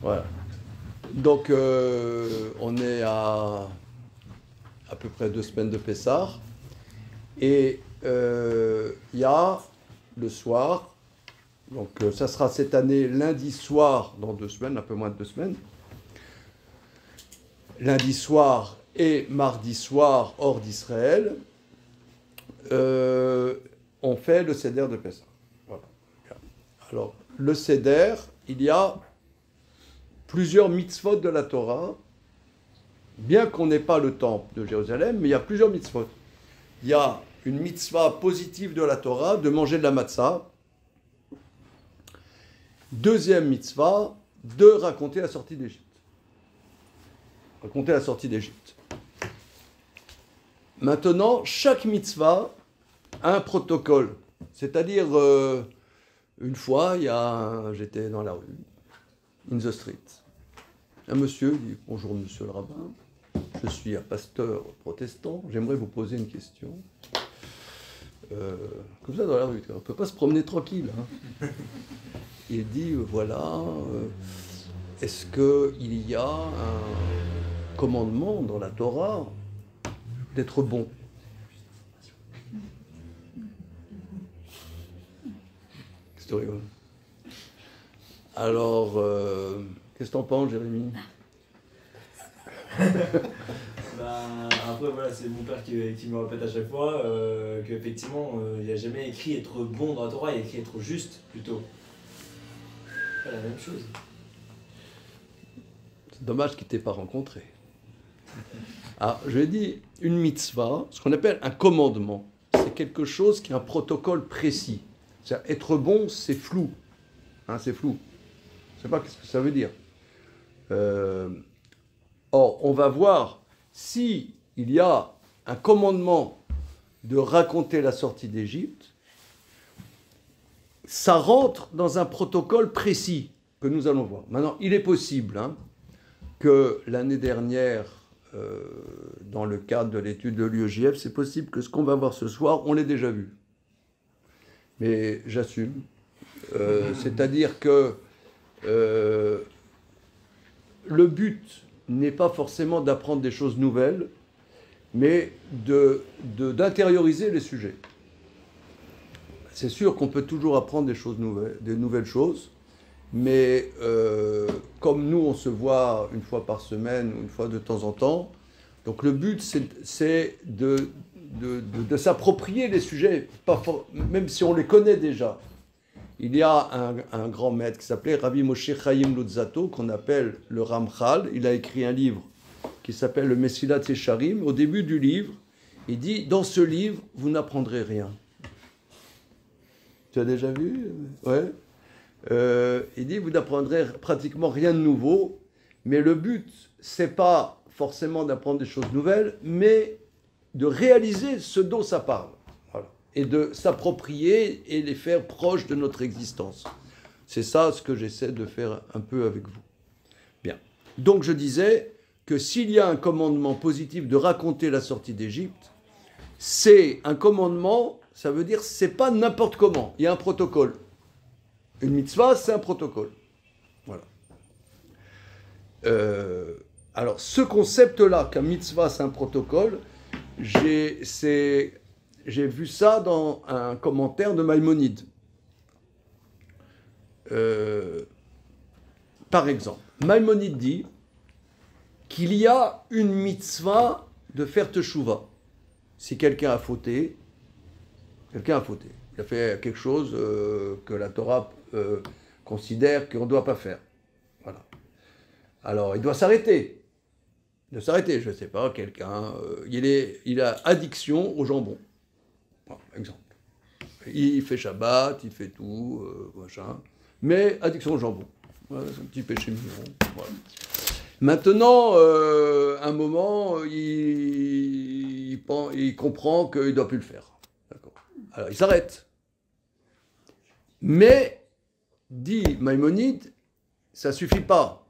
Voilà. Donc, on est à peu près 2 semaines de Pessah. Et il y a le soir, donc ça sera cette année lundi soir, dans 2 semaines, un peu moins de 2 semaines. Lundi soir et mardi soir hors d'Israël, on fait le Seder de Pessah. Voilà. Alors, le Seder, il y a plusieurs mitzvot de la Torah, bien qu'on n'ait pas le temple de Jérusalem, mais il y a plusieurs mitzvot. Il y a une mitzvah positive de la Torah, de manger de la matzah. Deuxième mitzvah, de raconter la sortie d'Égypte. Raconter la sortie d'Égypte. Maintenant, chaque mitzvah a un protocole. C'est-à-dire, une fois, j'étais dans la rue, in the street. Un monsieur dit « Bonjour, monsieur le rabbin, je suis un pasteur protestant, j'aimerais vous poser une question. » Comme ça dans la rue, on ne peut pas se promener tranquille. Hein. Il dit « Voilà, est-ce qu'il y a un commandement dans la Torah d'être bon ?» Qu'est-ce que tu rigoles? Alors, qu'est-ce que t'en penses, Jérémy? Après, voilà, c'est mon père qui me répète à chaque fois qu'effectivement, il n'a jamais écrit être bon dans la Torah, il a écrit être juste plutôt. C'est pas la même chose. C'est dommage qu'il ne t'ait pas rencontré. Alors, je lui ai dit, une mitzvah, ce qu'on appelle un commandement, c'est quelque chose qui a un protocole précis. C'est-à-dire, être bon, c'est flou. Hein, c'est flou. Je ne sais pas ce que ça veut dire. Or, on va voir si il y a un commandement de raconter la sortie d'Égypte, ça rentre dans un protocole précis que nous allons voir. Maintenant, il est possible que l'année dernière, dans le cadre de l'étude de l'UEJF, c'est possible que ce qu'on va voir ce soir, on l'ait déjà vu. Mais j'assume. C'est-à-dire que le but n'est pas forcément d'apprendre des choses nouvelles, mais d'intérioriser les sujets. C'est sûr qu'on peut toujours apprendre des nouvelles choses, mais comme nous, on se voit une fois par semaine ou une fois de temps en temps, donc le but, c'est de s'approprier les sujets, même si on les connaît déjà. Il y a un grand maître qui s'appelait Rabbi Moshe Chaim Luzzatto, qu'on appelle le Ramchal. Il a écrit un livre qui s'appelle le Mesilat Yesharim. Au début du livre, il dit « Dans ce livre, vous n'apprendrez rien ». Tu as déjà vu? Ouais. Il dit « Vous n'apprendrez pratiquement rien de nouveau, mais le but, c'est pas forcément d'apprendre des choses nouvelles, mais de réaliser ce dont ça parle. » Et de s'approprier et les faire proches de notre existence. C'est ça ce que j'essaie de faire un peu avec vous. Bien. Donc je disais que s'il y a un commandement positif de raconter la sortie d'Égypte, c'est un commandement, ça veut dire c'est pas n'importe comment. Il y a un protocole. Une mitzvah, c'est un protocole. Voilà. Alors ce concept-là, qu'un mitzvah, c'est un protocole, j'ai vu ça dans un commentaire de Maïmonide. Par exemple, Maïmonide dit qu'il y a une mitzvah de faire teshuva. Si quelqu'un a fauté, il a fait quelque chose que la Torah considère qu'on ne doit pas faire. Voilà. Alors, il doit s'arrêter. Je ne sais pas, quelqu'un, il a addiction au jambon. Bon, exemple. Il fait Shabbat, il fait tout, machin. Mais addiction au jambon. Voilà, c'est un petit péché mignon. Voilà. Maintenant, un moment, il comprend qu'il ne doit plus le faire. D'accord. Alors, il s'arrête. Mais, dit Maïmonide, ça ne suffit pas.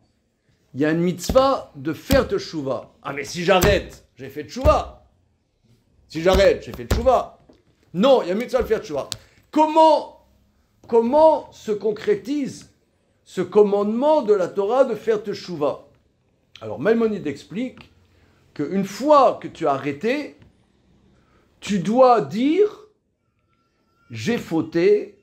Il y a une mitzvah de faire teshuva. Ah, mais si j'arrête, j'ai fait teshuva. Si j'arrête, j'ai fait teshuva. Non, il y a mitzvah de faire teshuva. Comment se concrétise ce commandement de la Torah de faire teshuva. Alors Maïmonide explique qu'une fois que tu as arrêté, tu dois dire « j'ai fauté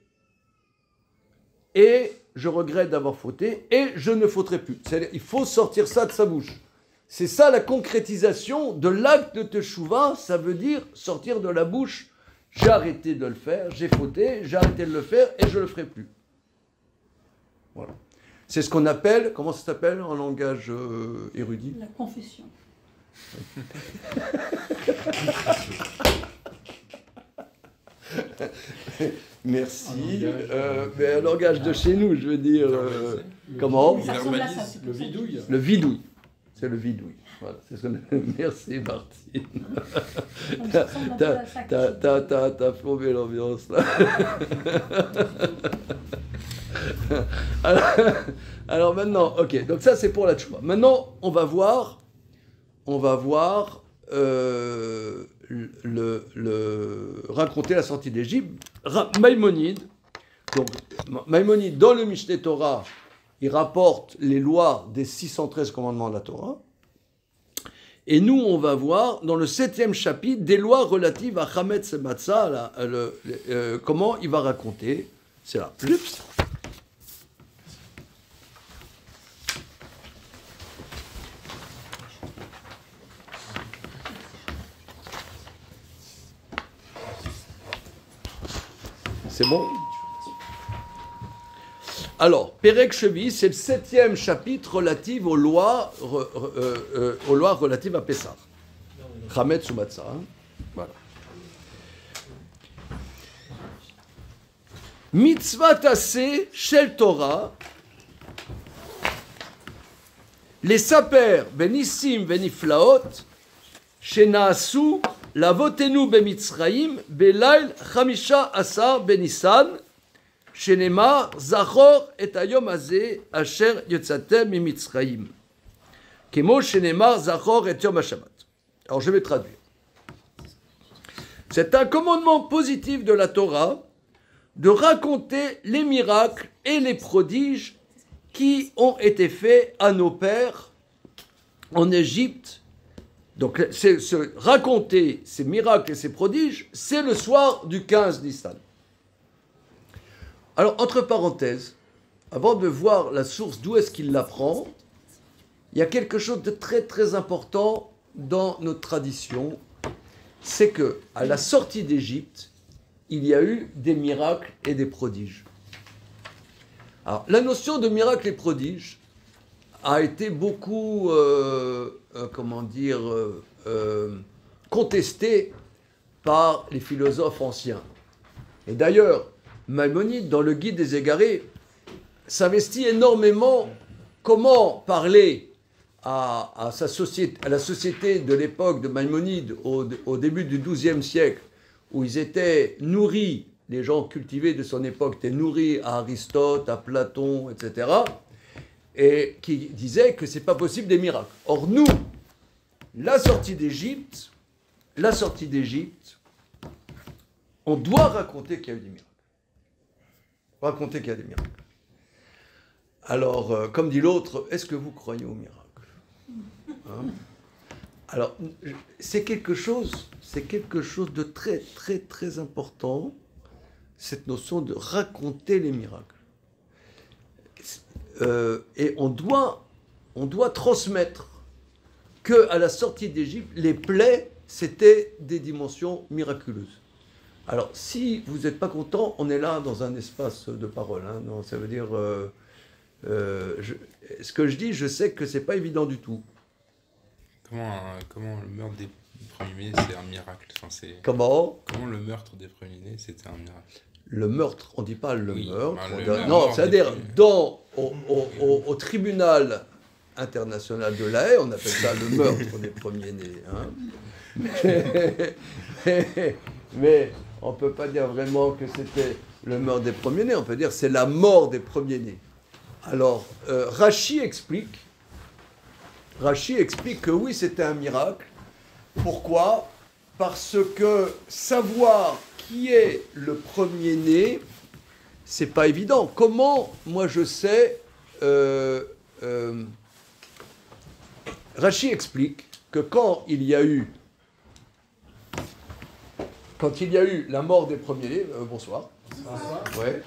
et je regrette d'avoir fauté et je ne fauterai plus ». C'est-à-dire il faut sortir ça de sa bouche. C'est ça la concrétisation de l'acte de teshuva, ça veut dire sortir de la bouche « j'ai arrêté de le faire, j'ai fauté, j'ai arrêté de le faire et je ne le ferai plus ». Voilà. C'est ce qu'on appelle, comment ça s'appelle en langage érudit? La confession. Merci. Mais un langage de chez nous, je veux dire. Comment? Ça ressemble à ça, c'est Le pour ça. vidouille. Le vidouille. C'est le vidouille. Voilà, c'est ce qu'on appelle. Merci Martine. Ça ressemble un peu à ça. T'as plombé l'ambiance là. Alors maintenant, ok, donc ça c'est pour la tchouva. Maintenant, on va voir raconter la sortie d'Égypte. Maïmonide, donc Maïmonide dans le Mishneh Torah, il rapporte les lois des 613 commandements de la Torah. Et nous, on va voir dans le 7e chapitre des lois relatives à Chametz et Matzah, comment il va raconter. C'est là. Plups. C'est bon? Alors, Perek Chevi, c'est le 7e chapitre relatif aux lois relatives à Pessah. Chametz ou Matzah. Hein? Voilà. Mitzvah tassé shel Torah. Les saper benissim beniflaot shenaasu lavotenu bemitzraim belail chamisha asar benissan shenema zachor et hayom hazeh asher yotzatem mimitzraim kemo shenema zachor et yom hashabbat. Alors je vais traduire. C'est un commandement positif de la Torah de raconter les miracles et les prodiges qui ont été faits à nos pères en Égypte. Donc, raconter ces miracles et ces prodiges, c'est le soir du 15 Nissan. Alors, entre parenthèses, avant de voir la source d'où est-ce qu'il l'apprend, il y a quelque chose de très très important dans notre tradition, c'est que à la sortie d'Égypte, il y a eu des miracles et des prodiges. Alors, la notion de miracle et prodige a été beaucoup, contestée par les philosophes anciens. Et d'ailleurs, Maïmonide, dans le Guide des Égarés, s'investit énormément comment parler à la société de l'époque de Maïmonide au début du XIIe siècle, où ils étaient nourris, les gens cultivés de son époque étaient nourris à Aristote, à Platon, etc., et qui disaient que ce n'est pas possible des miracles. Or nous, la sortie d'Égypte, on doit raconter qu'il y a eu des miracles. Raconter qu'il y a des miracles. Alors, comme dit l'autre, est-ce que vous croyez aux miracles? Hein? Alors, c'est quelque chose de très, très, très important, cette notion de raconter les miracles. Et on doit transmettre qu'à la sortie d'Égypte, les plaies, c'était des dimensions miraculeuses. Alors, si vous n'êtes pas content, on est là dans un espace de parole. Hein, non, ça veut dire... ce que je dis, je sais que ce n'est pas évident du tout. Comment le meurtre des premiers ministres, c'est un miracle? Enfin, Comment le meurtre des premiers ministres, c'était un miracle? Le meurtre, on ne dit pas le meurtre. Non, c'est-à-dire, au tribunal international de La Haye, on appelle ça le meurtre des premiers-nés. Hein. Mais on ne peut pas dire vraiment que c'était le meurtre des premiers-nés, on peut dire que c'est la mort des premiers-nés. Alors, Rashi explique que oui, c'était un miracle. Pourquoi? Parce que savoir qui est le premier-né, c'est pas évident. Comment, moi, je sais Rachi explique que quand il y a eu la mort des premiers-nés, bonsoir. Ouais.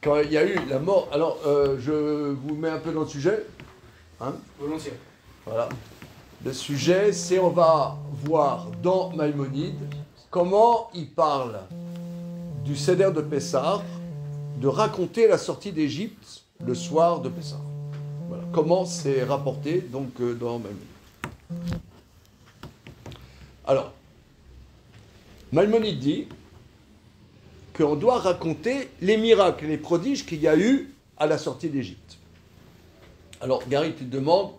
Quand il y a eu la mort, alors je vous mets un peu dans le sujet. Hein. Volontiers. Voilà. Le sujet, c'est on va voir dans Maïmonide comment il parle du Seder de Pessah, de raconter la sortie d'Égypte le soir de Pessah. Voilà. Comment c'est rapporté donc dans Maïmonide. Alors, Maïmonide dit qu'on doit raconter les miracles, les prodiges qu'il y a eu à la sortie d'Égypte. Alors, Gary, tu te demandes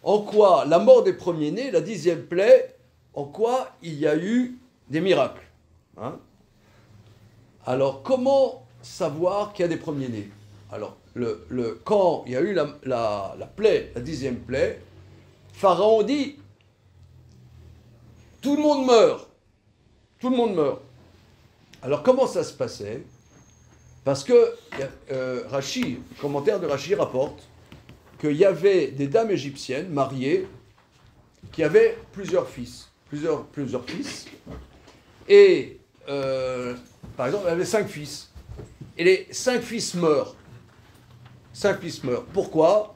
en quoi la mort des premiers-nés, la 10e plaie, en quoi il y a eu des miracles. Hein? Alors, comment savoir qu'il y a des premiers-nés? Alors, quand il y a eu la plaie, la 10e plaie, Pharaon dit tout le monde meurt. Tout le monde meurt. Alors, comment ça se passait? Parce que Rachi, le commentaire de Rachi rapporte qu'il y avait des dames égyptiennes mariées qui avaient plusieurs fils. Plusieurs fils. Et, par exemple, elle avait 5 fils. Et les 5 fils meurent. 5 fils meurent. Pourquoi?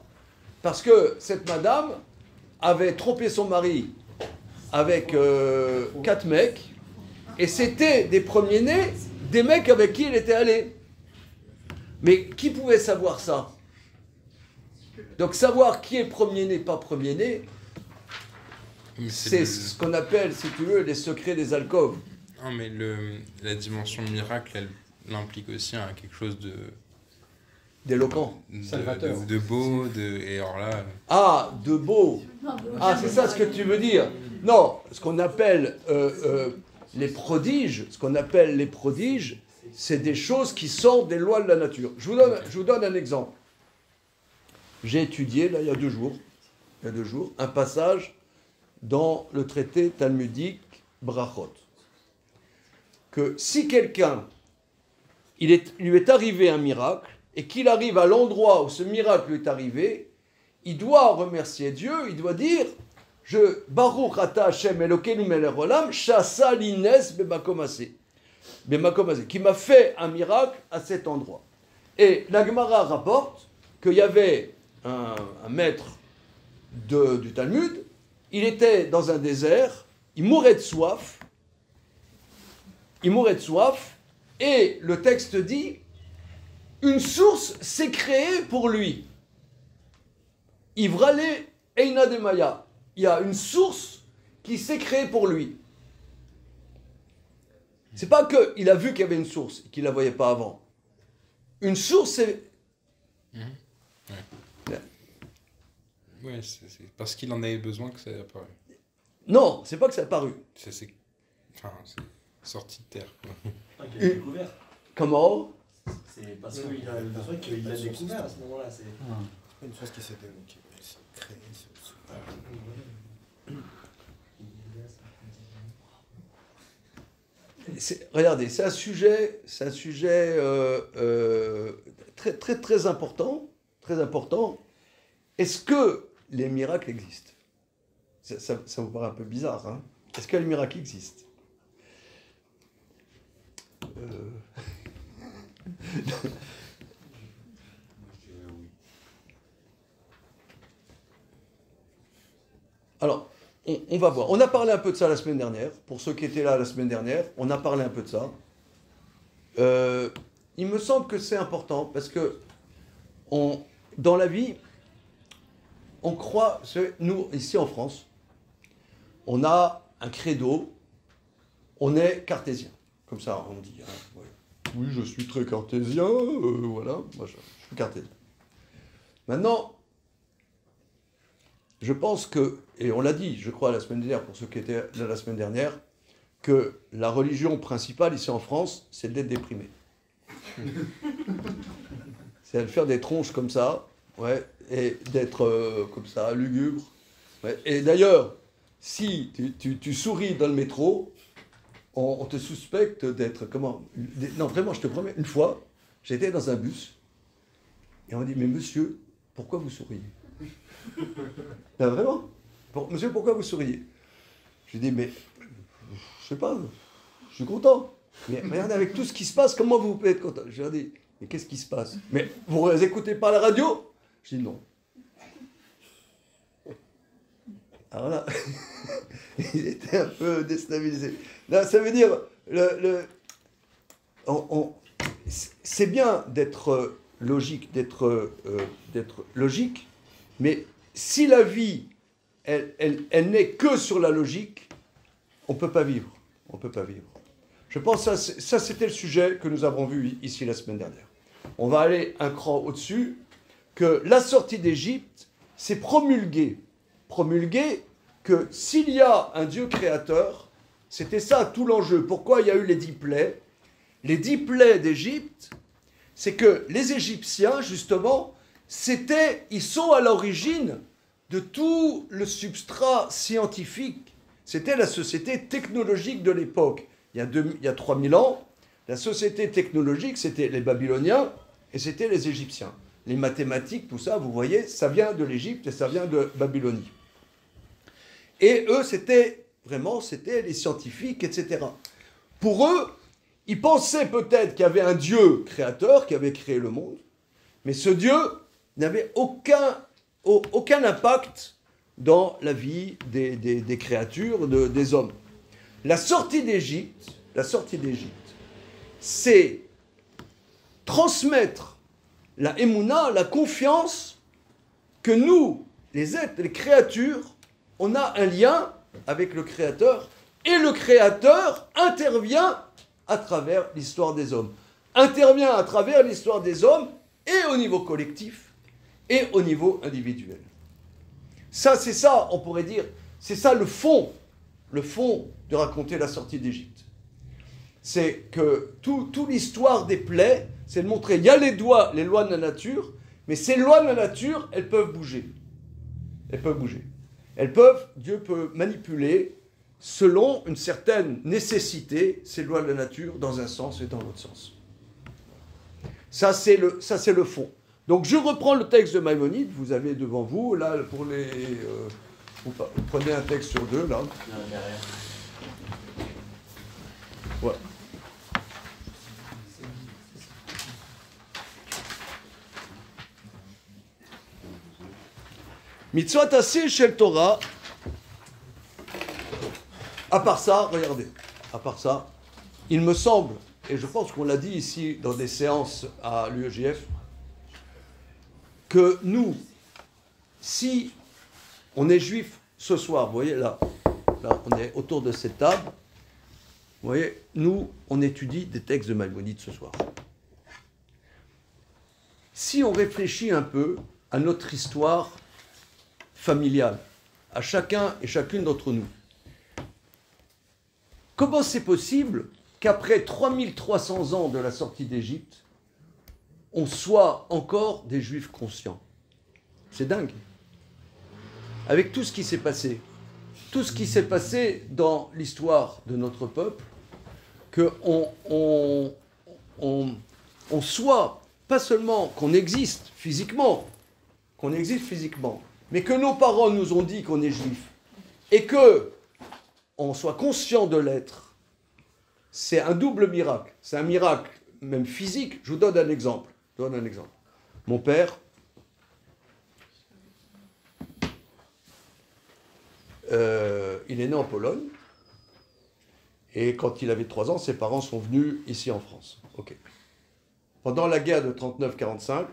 Parce que cette madame avait trompé son mari avec 4 mecs. Et c'était des premiers-nés, des mecs avec qui il était allé. Mais qui pouvait savoir ça? Donc savoir qui est premier-né, pas premier-né, c'est ce qu'on appelle, si tu veux, les secrets des alcôves. Non, mais la dimension miracle, elle implique aussi quelque chose d'éloquent. De beau, et alors là... Ah, de beau. Ah, c'est ça ce que tu veux dire. Non, ce qu'on appelle les prodiges, c'est des choses qui sortent des lois de la nature. Je vous donne un exemple. J'ai étudié, là, il y a deux jours, un passage dans le traité talmudique Brachot. Que si quelqu'un, lui est arrivé un miracle, et qu'il arrive à l'endroit où ce miracle lui est arrivé, il doit remercier Dieu, il doit dire Baruch ata Hashem Elokeinu melech olam, shasa lines bemakomase, qui m'a fait un miracle à cet endroit. Et la Gemara rapporte qu'il y avait un maître du Talmud, il était dans un désert, il mourait de soif, et le texte dit, une source s'est créée pour lui. Ivrale Eina de Maya. Il y a une source qui s'est créée pour lui. C'est pas qu'il a vu qu'il y avait une source et qu'il ne la voyait pas avant. Une source, c'est... Ouais, c'est parce qu'il en avait besoin que ça ait apparu. Non, c'est pas que ça a apparu. C'est sorti de terre. Il a découvert. Comment? C'est parce qu'il a besoin qu'il a découvert à ce moment-là. C'est une chose qui s'est créée. Regardez, c'est un sujet très, très, très important. Très important. Est-ce que les miracles existent? Ça vous paraît un peu bizarre, hein? Est-ce que les miracles existent? Alors, on va voir. On a parlé un peu de ça la semaine dernière. Pour ceux qui étaient là la semaine dernière, on a parlé un peu de ça. Il me semble que c'est important parce que dans la vie, on croit, nous, ici en France, on a un credo, on est cartésien. Comme ça, on dit, hein, ouais. Oui, je suis très cartésien, voilà, moi je suis cartésien. Maintenant, je pense que, et on l'a dit, je crois, la semaine dernière, pour ceux qui étaient là la semaine dernière, que la religion principale ici en France, c'est d'être déprimé. C'est de faire des tronches comme ça, ouais, et d'être comme ça, lugubre. Ouais. Et d'ailleurs, si tu souris dans le métro, on te suspecte d'être comment? Non, vraiment, je te promets, une fois, j'étais dans un bus, et on m'a dit, mais monsieur, pourquoi vous souriez? Ben, vraiment? Monsieur, pourquoi vous souriez? Je lui dis, mais, je sais pas, je suis content. Mais regardez, avec tout ce qui se passe, comment vous pouvez être content? Je lui ai dit, mais qu'est-ce qui se passe? Mais vous écoutez pas la radio? Je dis non. Alors là, il était un peu déstabilisé. Là, ça veut dire, c'est bien d'être logique, d'être logique, mais si la vie, elle n'est que sur la logique, on ne peut pas vivre. On peut pas vivre. Je pense que ça, c'était le sujet que nous avons vu ici la semaine dernière. On va aller un cran au-dessus, que la sortie d'Égypte, c'est promulguer que s'il y a un Dieu créateur, c'était ça tout l'enjeu. Pourquoi il y a eu les 10 plaies? Les 10 plaies d'Égypte, c'est que les Égyptiens, justement, ils sont à l'origine de tout le substrat scientifique. C'était la société technologique de l'époque. Il y a 3000 ans, la société technologique, c'était les Babyloniens et c'était les Égyptiens. Les mathématiques, tout ça, vous voyez, ça vient de l'Égypte et ça vient de Babylonie. Et eux, c'était les scientifiques, etc. Pour eux, ils pensaient peut-être qu'il y avait un Dieu créateur qui avait créé le monde, mais ce Dieu n'avait aucun impact dans la vie des créatures, des hommes. La sortie d'Égypte, c'est transmettre la émouna, la confiance que nous, les êtres, les créatures, on a un lien avec le Créateur, et le Créateur intervient à travers l'histoire des hommes. Intervient à travers l'histoire des hommes, et au niveau collectif, et au niveau individuel. Ça, c'est ça, on pourrait dire, c'est ça le fond de raconter la sortie d'Égypte. C'est que toute l'histoire des plaies, c'est de montrer, il y a les lois de la nature, mais ces lois de la nature, elles peuvent bouger. Dieu peut manipuler selon une certaine nécessité ces lois de la nature dans un sens et dans l'autre sens. Ça, c'est le fond. Donc, je reprends le texte de Maïmonide, vous avez devant vous, là, pour les... vous prenez un texte sur deux, là. Derrière. Voilà. Mitzvot aseh shel Torah. À part ça, regardez, il me semble, et je pense qu'on l'a dit ici dans des séances à l'UEJF, que nous, si on est juif ce soir, vous voyez là, on est autour de cette table, vous voyez, nous, on étudie des textes de Maïmonide ce soir. Si on réfléchit un peu à notre histoire familiale, à chacun et chacune d'entre nous, comment c'est possible qu'après 3300 ans de la sortie d'Égypte, on soit encore des juifs conscients? C'est dingue. Avec tout ce qui s'est passé dans l'histoire de notre peuple, qu'on soit, pas seulement qu'on existe physiquement, mais que nos parents nous ont dit qu'on est juifs, et que on soit conscient de l'être, c'est un double miracle. C'est un miracle même physique. Je vous donne un exemple. Mon père, il est né en Pologne, et quand il avait 3 ans, ses parents sont venus ici en France. Okay. Pendant la guerre de 39-45,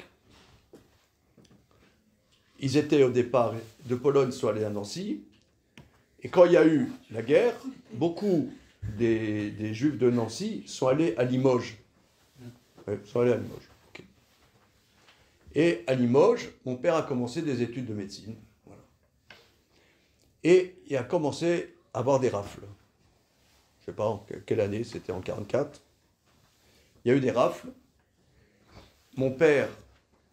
ils étaient au départ de Pologne, sont allés à Nancy, et quand il y a eu la guerre, beaucoup des Juifs de Nancy sont allés à Limoges. Okay. Et à Limoges, mon père a commencé des études de médecine. Voilà. Et il a commencé à avoir des rafles. Je ne sais pas en quelle année, c'était en 1944. Il y a eu des rafles. Mon père,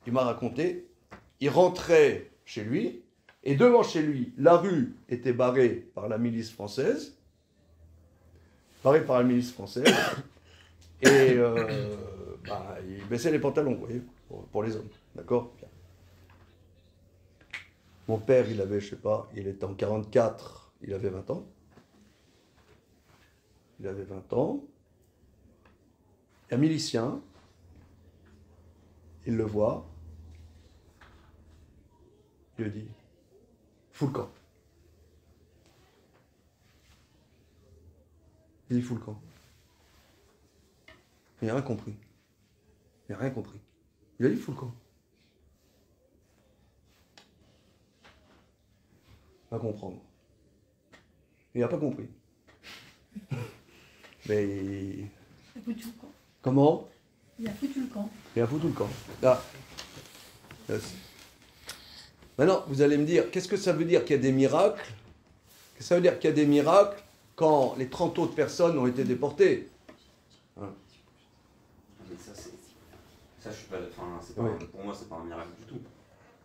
il m'a raconté, il rentrait chez lui, et devant chez lui, la rue était barrée par la milice française. Et il baissait les pantalons, vous voyez, pour les hommes. D'accord ? Bien. Mon père, il avait, je sais pas, il était en 44, il avait 20 ans. Il avait 20 ans. Un milicien, il le voit, il lui dit, fous le camp. Il dit, fous le camp. Il n'a rien compris. Il n'a rien compris. Il a dit, fous le camp. Il va comprendre. Il n'a pas compris. Mais... Il a foutu le camp. Comment? Il a foutu le camp. Il a foutu le camp. Là. Là, maintenant, vous allez me dire, qu'est-ce que ça veut dire qu'il y a des miracles? Qu'est-ce que ça veut dire qu'il y a des miracles quand les 30 autres personnes ont été déportées? Hein? Mais ça, je suis pas. Enfin, c'est pas Oui. pour moi, c'est pas un miracle du tout.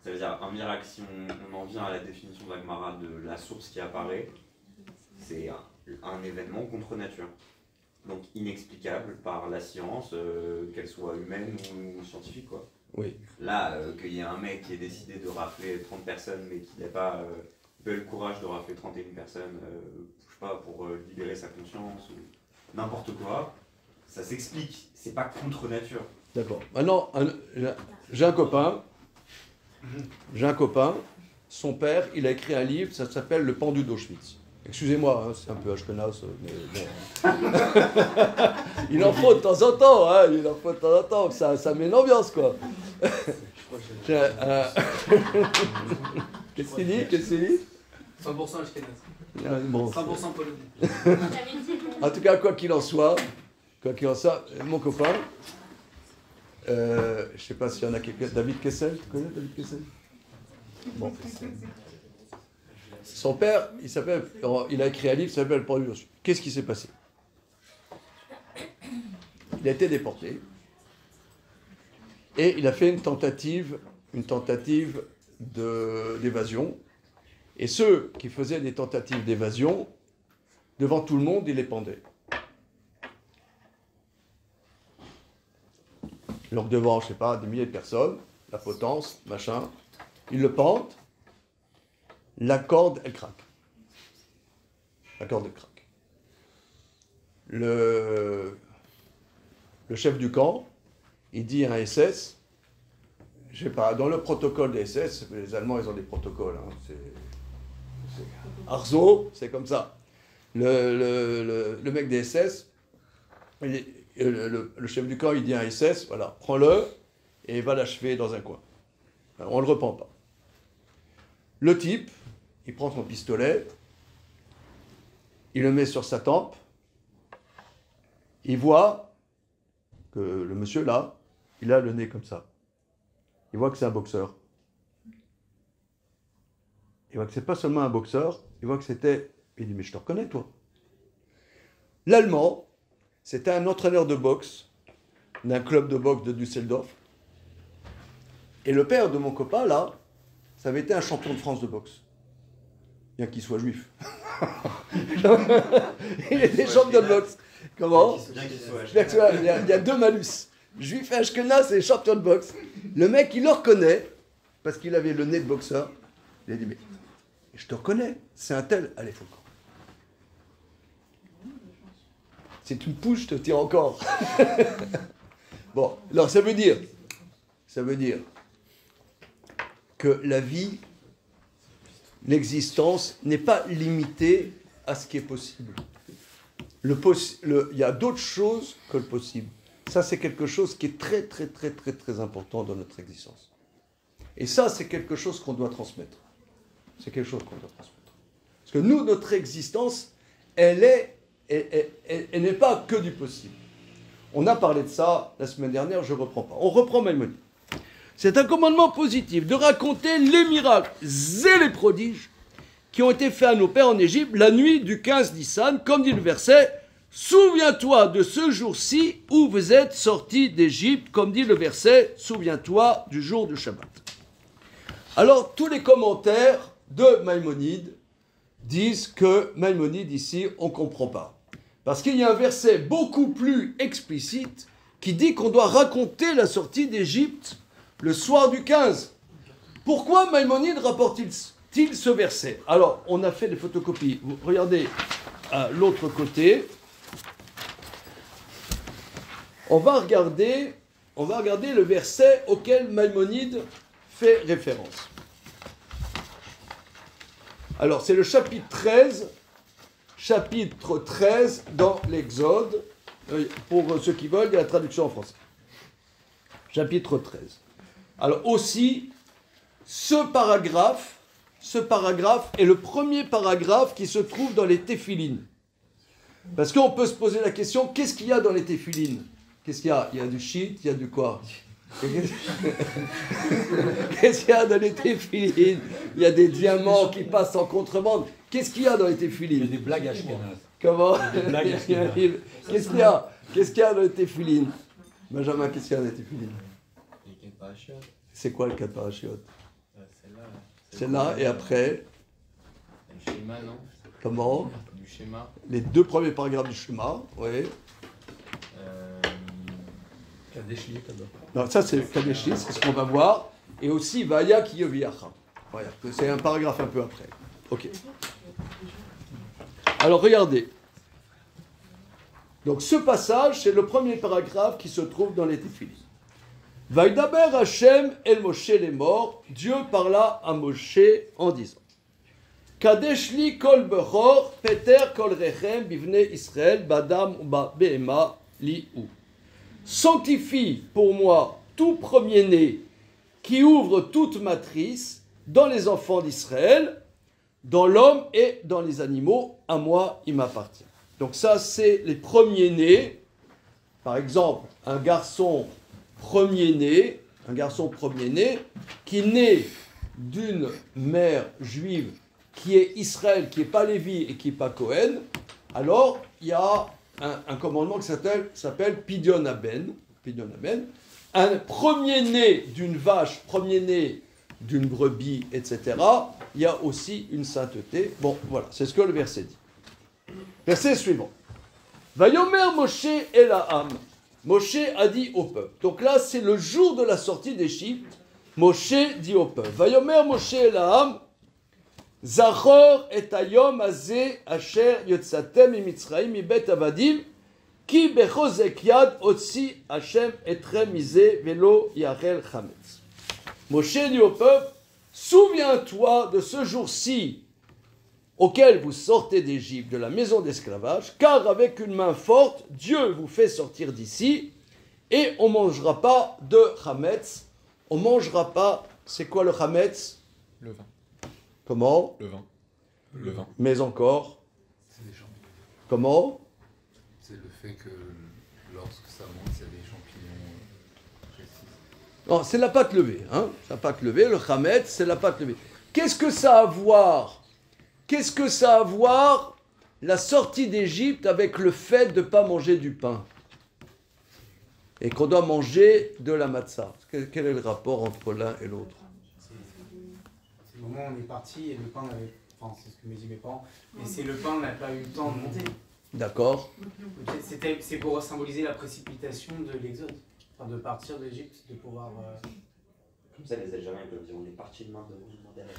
Ça veut dire un miracle, si on en vient à la définition d'Agmara de la source qui apparaît, c'est un événement contre nature. Donc inexplicable par la science, qu'elle soit humaine ou scientifique, quoi. Oui. Là, qu'il y ait un mec qui ait décidé de rafler 30 personnes, mais qui n'a pas eu le courage de rafler 31 personnes, je sais pas, pour libérer sa conscience ou n'importe quoi, ça s'explique. C'est pas contre nature. D'accord. Maintenant, j'ai un copain. J'ai un copain. Son père, il a écrit un livre, ça s'appelle Le pendu d'Auschwitz. Excusez-moi, hein, c'est un peu Ashkenaz, mais bon. Il en faut de temps en temps, hein, il en faut de temps en temps, ça met une ambiance, quoi. Qu'est-ce qu'il dit? Qu'est-ce qu'il dit? 100% Ashkenaz. Bon, 100% polonais. en tout cas, quoi qu'il en soit, mon copain, je ne sais pas s'il y en a quelqu'un. David Kessel, tu connais David Kessel? Bon. Son père, il a écrit un livre qui s'appelle Le pendu d'Auschwitz. Qu'est-ce qui s'est passé? Il a été déporté et il a fait une tentative d'évasion. Et ceux qui faisaient des tentatives d'évasion, devant tout le monde, il les pendait. Donc devant, je ne sais pas, des milliers de personnes, la potence, machin, ils le pendent, la corde, elle craque. La corde, elle craque. Le chef du camp, il dit à un SS, je sais pas, dans le protocole des SS, les Allemands, ils ont des protocoles, hein, c'est Arzo, c'est comme ça. Le mec des SS, le chef du camp, il dit à un SS, voilà, prends-le et va l'achever dans un coin. Alors, on ne le repent pas. Le type, il prend son pistolet, il le met sur sa tempe, il voit que le monsieur là, il a le nez comme ça. Il voit que c'est un boxeur. Il voit que c'est pas seulement un boxeur, il voit que c'était... Il dit, mais je te reconnais, toi. L'Allemand, c'était un entraîneur de boxe d'un club de boxe de Düsseldorf. Et le père de mon copain, là, ça avait été un champion de France de boxe. Bien qu'il soit juif. Il était champion de boxe. Comment? Il y a deux malus. Juif et Ashkenaz, c'est champion de boxe. Le mec, il le reconnaît, parce qu'il avait le nez de boxeur. Il a dit, mais je te reconnais, c'est un tel. Allez, faut le camp. Si tu me pousses, je te tire encore. Bon, alors ça veut dire que la vie, l'existence n'est pas limitée à ce qui est possible. Il y a d'autres choses que le possible. Ça, c'est quelque chose qui est très, très, très, très, très important dans notre existence. Et ça, c'est quelque chose qu'on doit transmettre. C'est quelque chose qu'on doit transmettre. Parce que nous, notre existence, elle n'est pas que du possible. On a parlé de ça la semaine dernière, je ne reprends pas. On reprend Maïmonide. C'est un commandement positif de raconter les miracles et les prodiges qui ont été faits à nos pères en Égypte la nuit du 15 Nissan, comme dit le verset « Souviens-toi de ce jour-ci où vous êtes sortis d'Égypte », comme dit le verset « Souviens-toi du jour du Shabbat ». Alors, tous les commentaires de Maïmonide disent que Maïmonide, ici, on ne comprend pas. Parce qu'il y a un verset beaucoup plus explicite qui dit qu'on doit raconter la sortie d'Égypte le soir du 15. Pourquoi Maïmonide rapporte-t-il il ce verset? Alors, on a fait des photocopies. Vous regardez à l'autre côté. On va regarder le verset auquel Maïmonide fait référence. Alors, c'est le chapitre 13 dans l'Exode. Pour ceux qui veulent, il y a la traduction en français. Chapitre 13. Alors aussi, ce paragraphe est le premier paragraphe qui se trouve dans les téphilines. Parce qu'on peut se poser la question, qu'est-ce qu'il y a dans les téphilines? Qu'est-ce qu'il y a? Il y a du shit, il y a du quoi? Qu'est-ce qu'il y a dans les téphilines? Il y a des diamants qui passent en contrebande. Qu'est-ce qu'il y a dans les téphilines? Il y a des blagues à Ashkenaz. Comment? Des blagues à Ashkenaz. Qu'est-ce qu'il y a? Qu'est-ce qu'il y a dans les téphilines? Benjamin, qu'est-ce qu'il y a dans les téphilines? C'est quoi le 4 parachutes? Celle-là, et après? Le schéma, non? Comment? Du schéma. Les deux premiers paragraphes du schéma, oui. Kadeshli, Non, ça c'est Kadeshi, c'est ce qu'on va voir. Et aussi Vaya Kiyoviacha. Voilà, c'est un paragraphe un peu après. Ok. Alors regardez. Donc ce passage, c'est le premier paragraphe qui se trouve dans les Téphilines. Vaïdaber Hashem el Moshe les morts. Dieu parla à Moshe en disant Kadeshli kol bechor, Peter kol rechem, bivne Israël, badam ou ba behema li ou. Sanctifie pour moi tout premier-né qui ouvre toute matrice dans les enfants d'Israël, dans l'homme et dans les animaux, à moi il m'appartient. Donc ça c'est les premiers-nés. Par exemple, un garçon premier-né qui naît d'une mère juive qui est Israël, qui n'est pas Lévi et qui n'est pas Cohen, alors il y a un commandement qui s'appelle Pidyon Aben. Un premier-né d'une vache, premier-né d'une brebis, etc. Il y a aussi une sainteté. Bon, voilà, c'est ce que le verset dit. Verset suivant. Vayomer Moshe el Ha'am. Moshe a dit au peuple. Donc là, c'est le jour de la sortie d'Égypte. Moshe dit au peuple. Vayomer Moshe el Ha'am. Zachor et hayom azeh asher yotzatem mimitzraim mibet avadim ki bechozek yad otsi Hashem etrem mizeh velo yachel chametz. Moshe dit au peuple, souviens-toi de ce jour-ci auquel vous sortez d'Égypte, de la maison d'esclavage, car avec une main forte, Dieu vous fait sortir d'ici, et on ne mangera pas de chametz. On ne mangera pas, c'est quoi le chametz? Le vin. Comment? Le vin. Le vin. Mais encore? C'est des champignons. Comment? C'est le fait que lorsque ça monte, il y a des champignons précis. Non, c'est la pâte levée. Hein? La pâte levée, le chametz, c'est la pâte levée. Qu'est-ce que ça a à voir? Qu'est-ce que ça a à voir, la sortie d'Égypte, avec le fait de ne pas manger du pain? Et qu'on doit manger de la matzah. Quel est le rapport entre l'un et l'autre? C'est le moment où on est parti et le pain n'avait... Enfin, c'est ce que me disent mes parents. Et c'est le pain n'a pas eu le temps de monter. D'accord. C'est pour symboliser la précipitation de l'exode. Enfin, de partir d'Égypte, de pouvoir... Comme ça, les Algériens peuvent dire on est parti de main devant, une main derrière.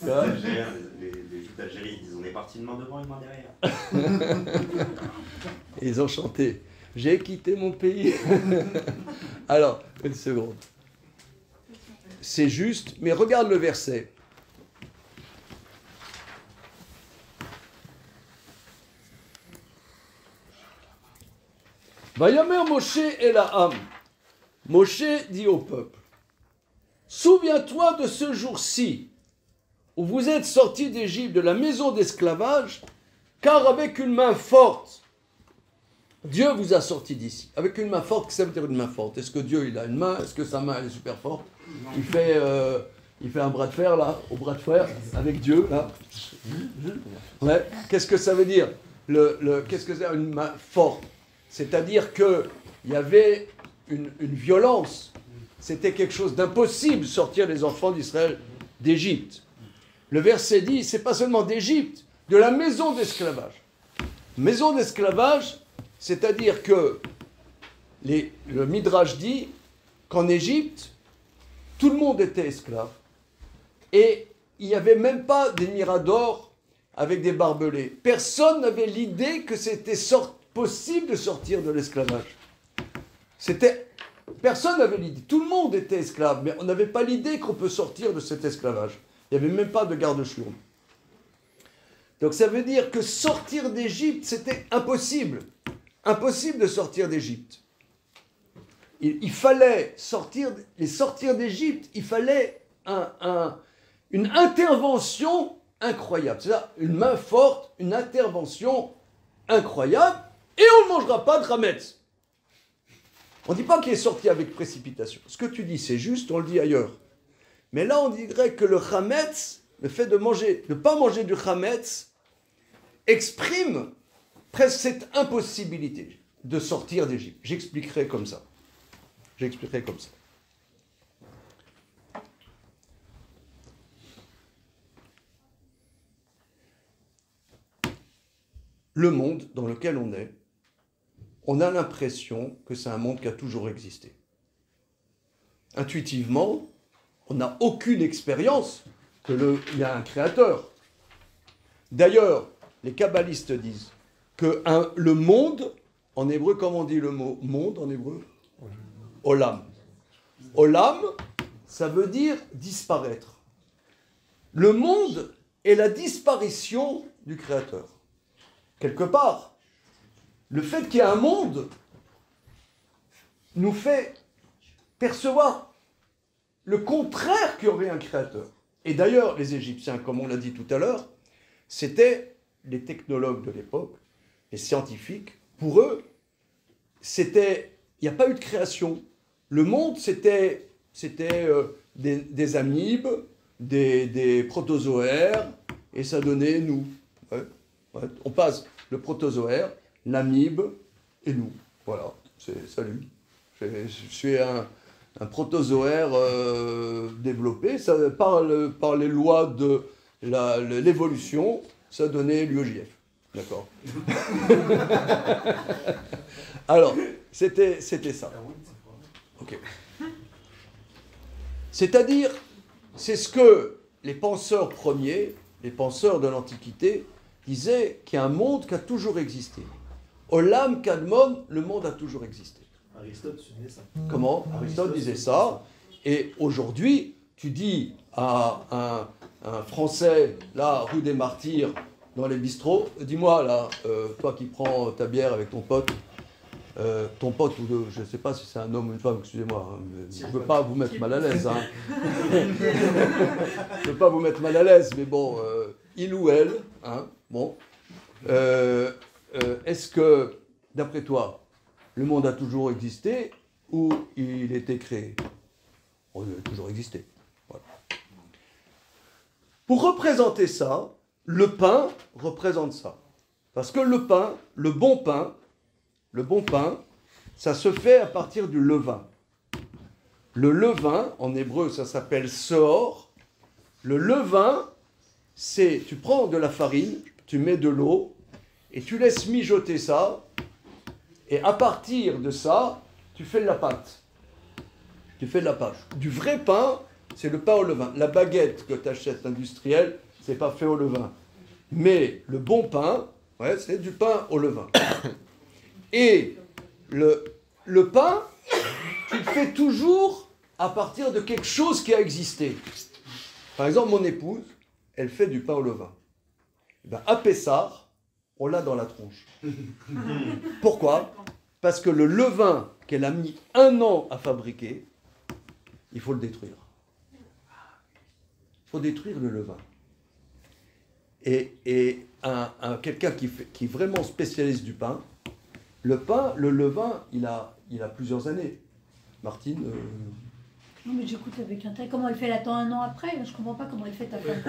Les Algériens, les Juifs d'Algérie, ils disent on est parti de main devant, une main derrière. Et ils ont chanté j'ai quitté mon pays. Alors, une seconde. C'est juste, mais regarde le verset. Vayomer Moshe el Ha'am. Moshe dit au peuple, souviens-toi de ce jour-ci où vous êtes sortis d'Égypte, de la maison d'esclavage, car avec une main forte, Dieu vous a sortis d'ici. Avec une main forte, qu'est-ce que ça veut dire une main forte? Est-ce que Dieu il a une main? Est-ce que sa main elle est super forte? Il fait un bras de fer là, au bras de fer, avec Dieu là. Ouais. Qu'est-ce que ça veut dire? Qu'est-ce que c'est une main forte? C'est-à-dire qu'il y avait une violence. C'était quelque chose d'impossible, sortir les enfants d'Israël d'Égypte. Le verset dit, c'est pas seulement d'Égypte, de la maison d'esclavage. Maison d'esclavage, c'est-à-dire que le Midrash dit qu'en Égypte, tout le monde était esclave. Et il n'y avait même pas des miradors avec des barbelés. Personne n'avait l'idée que c'était possible de sortir de l'esclavage. Personne n'avait l'idée. Tout le monde était esclave, mais on n'avait pas l'idée qu'on peut sortir de cet esclavage. Il n'y avait même pas de garde-chiourme. Donc ça veut dire que sortir d'Égypte, c'était impossible. Impossible de sortir d'Égypte. Il fallait sortir d'Égypte, il fallait une intervention incroyable. C'est-à-dire une main forte, une intervention incroyable, et on ne mangera pas de Hametz. On ne dit pas qu'il est sorti avec précipitation. Ce que tu dis, c'est juste, on le dit ailleurs. Mais là, on dirait que le Hametz, le fait de ne pas manger du Hametz, exprime presque cette impossibilité de sortir d'Égypte. J'expliquerai comme ça. Le monde dans lequel on a l'impression que c'est un monde qui a toujours existé. Intuitivement, on n'a aucune expérience qu'il y a un créateur. D'ailleurs, les kabbalistes disent que le monde, en hébreu, comment on dit le mot monde en hébreu? Olam. Olam, ça veut dire disparaître. Le monde est la disparition du créateur. Quelque part, le fait qu'il y ait un monde nous fait percevoir le contraire qu'il y aurait un créateur. Et d'ailleurs, les Égyptiens, comme on l'a dit tout à l'heure, c'était les technologues de l'époque, les scientifiques. Pour eux, il n'y a pas eu de création. Le monde, c'était des amibes, des protozoaires, et ça donnait nous. Ouais. On passe le protozoaire, l'amibe et nous. Voilà, salut. Je suis un protozoaire développé. Ça, par les lois de l'évolution, ça donnait l'UEJF. D'accord. Alors, c'était ça. Ok. C'est-à-dire, c'est ce que les penseurs premiers, les penseurs de l'Antiquité, disaient qu'il y a un monde qui a toujours existé. Olam Kadmon, le monde a toujours existé. Aristote disait ça. Comment? Aristote disait ça. Et aujourd'hui, tu dis à un Français, là, rue des Martyrs, dans les bistrots, dis-moi, là, toi qui prends ta bière avec ton pote, ou je ne sais pas si c'est un homme ou une femme, excusez-moi, hein, je ne veux pas vous mettre mal à l'aise. Hein. Je ne veux pas vous mettre mal à l'aise, mais bon, il ou elle, hein, bon. Est-ce que, d'après toi, le monde a toujours existé ou il a été créé? Il a toujours existé. Voilà. Pour représenter ça, le pain représente ça. Parce que le pain, le bon pain, ça se fait à partir du levain. Le levain, en hébreu, ça s'appelle seor. Le levain, c'est, tu prends de la farine, tu mets de l'eau, et tu laisses mijoter ça, et à partir de ça, tu fais de la pâte. Tu fais de la pâte. Du vrai pain, c'est le pain au levain. La baguette que tu achètes industrielle, c'est pas fait au levain. Mais le bon pain, ouais, c'est du pain au levain. Et le pain, tu le fais toujours à partir de quelque chose qui a existé. Par exemple, mon épouse, elle fait du pain au levain. Et ben, à Pessah, on l'a dans la tronche. Pourquoi? Parce que le levain qu'elle a mis 1 an à fabriquer, il faut le détruire. Il faut détruire le levain. Et quelqu'un qui est vraiment spécialiste du pain, le levain, il a plusieurs années. Martine Non, mais j'écoute avec intérêt. Comment elle fait? Elle attend 1 an après? Je comprends pas comment elle fait ta femme.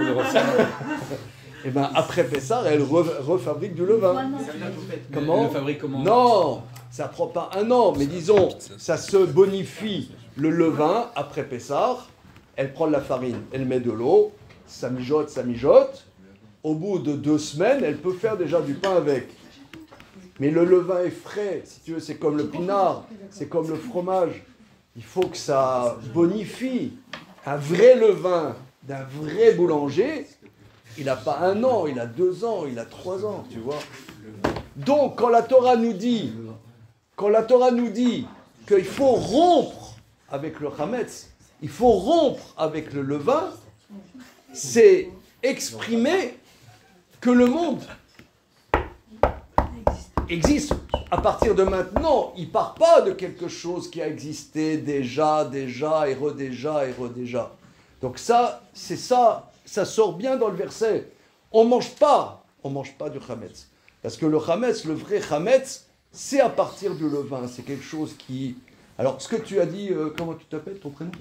Et bien, après Pessah, elle refabrique du levain. Comment? Elle le fabrique comment? Non, ça prend pas 1 an, mais disons, ça se bonifie le levain après Pessah. Elle prend de la farine, elle met de l'eau, ça mijote. Au bout de 2 semaines, elle peut faire déjà du pain avec. Mais le levain est frais, si tu veux, c'est comme le pinard, c'est comme le fromage. Il faut que ça bonifie. Un vrai levain d'un vrai boulanger, il n'a pas 1 an, il a 2 ans, il a 3 ans, tu vois. Donc, quand la Torah nous dit qu'il faut rompre avec le chametz, il faut rompre avec le levain, c'est exprimer que le monde existe. À partir de maintenant, il ne part pas de quelque chose qui a existé déjà, et redéja. Donc ça, c'est ça, ça sort bien dans le verset. On ne mange pas du chametz. Parce que le chametz, le vrai chametz, c'est à partir du levain. C'est quelque chose qui... Alors, ce que tu as dit, comment tu t'appelles, ton prénom ?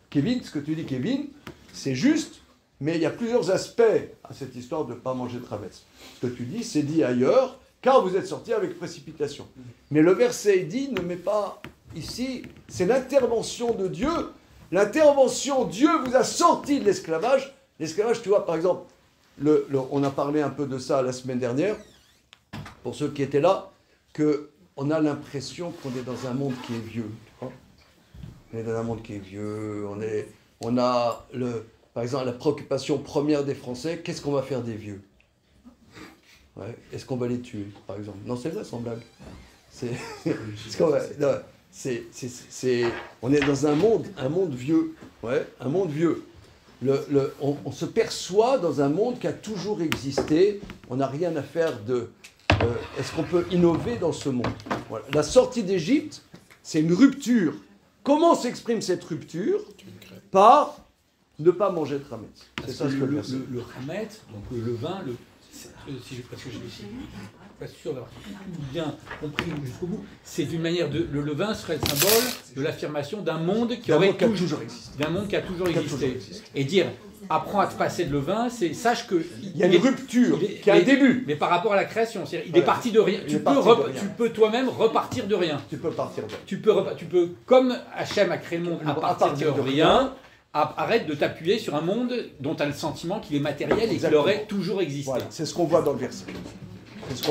Kevin, ce que tu dis, Kevin, c'est juste, mais il y a plusieurs aspects à cette histoire de ne pas manger de chametz. Ce que tu dis, c'est dit ailleurs, car vous êtes sortis avec précipitation. Mais le verset dit, ne met pas ici, c'est l'intervention de Dieu. L'intervention, Dieu vous a sorti de l'esclavage. L'esclavage, tu vois, par exemple, on a parlé un peu de ça la semaine dernière, pour ceux qui étaient là, qu'on a l'impression qu'on est dans un monde qui est vieux. Tu vois, on est dans un monde qui est vieux, on a, par exemple, la préoccupation première des Français, qu'est-ce qu'on va faire des vieux ? Ouais. Est-ce qu'on va les tuer, par exemple ? Non, c'est vrai, sans blague. On est dans un monde vieux. Ouais, un monde vieux. On se perçoit dans un monde qui a toujours existé. On n'a rien à faire de... est-ce qu'on peut innover dans ce monde ? Voilà. La sortie d'Égypte, c'est une rupture. Comment s'exprime cette rupture ? Par ne pas manger de chametz. C'est ça ce que le chametz, donc le levain, parce que je ne suis pas sûr d'avoir bien compris jusqu'au bout, c'est d'une manière le levain serait le symbole de l'affirmation d'un monde qui a toujours existé. Et dire apprends à te passer de levain, c'est sache que il y a une rupture qui a un début. Mais par rapport à la création, il est parti de rien. Tu peux toi-même repartir de rien. Tu peux partir de rien. Tu peux comme Hachem a créé le monde à partir de rien. Arrête de t'appuyer sur un monde dont tu as le sentiment qu'il est matériel et qu'il aurait toujours existé. Voilà, c'est ce qu'on voit dans le verset. J'ai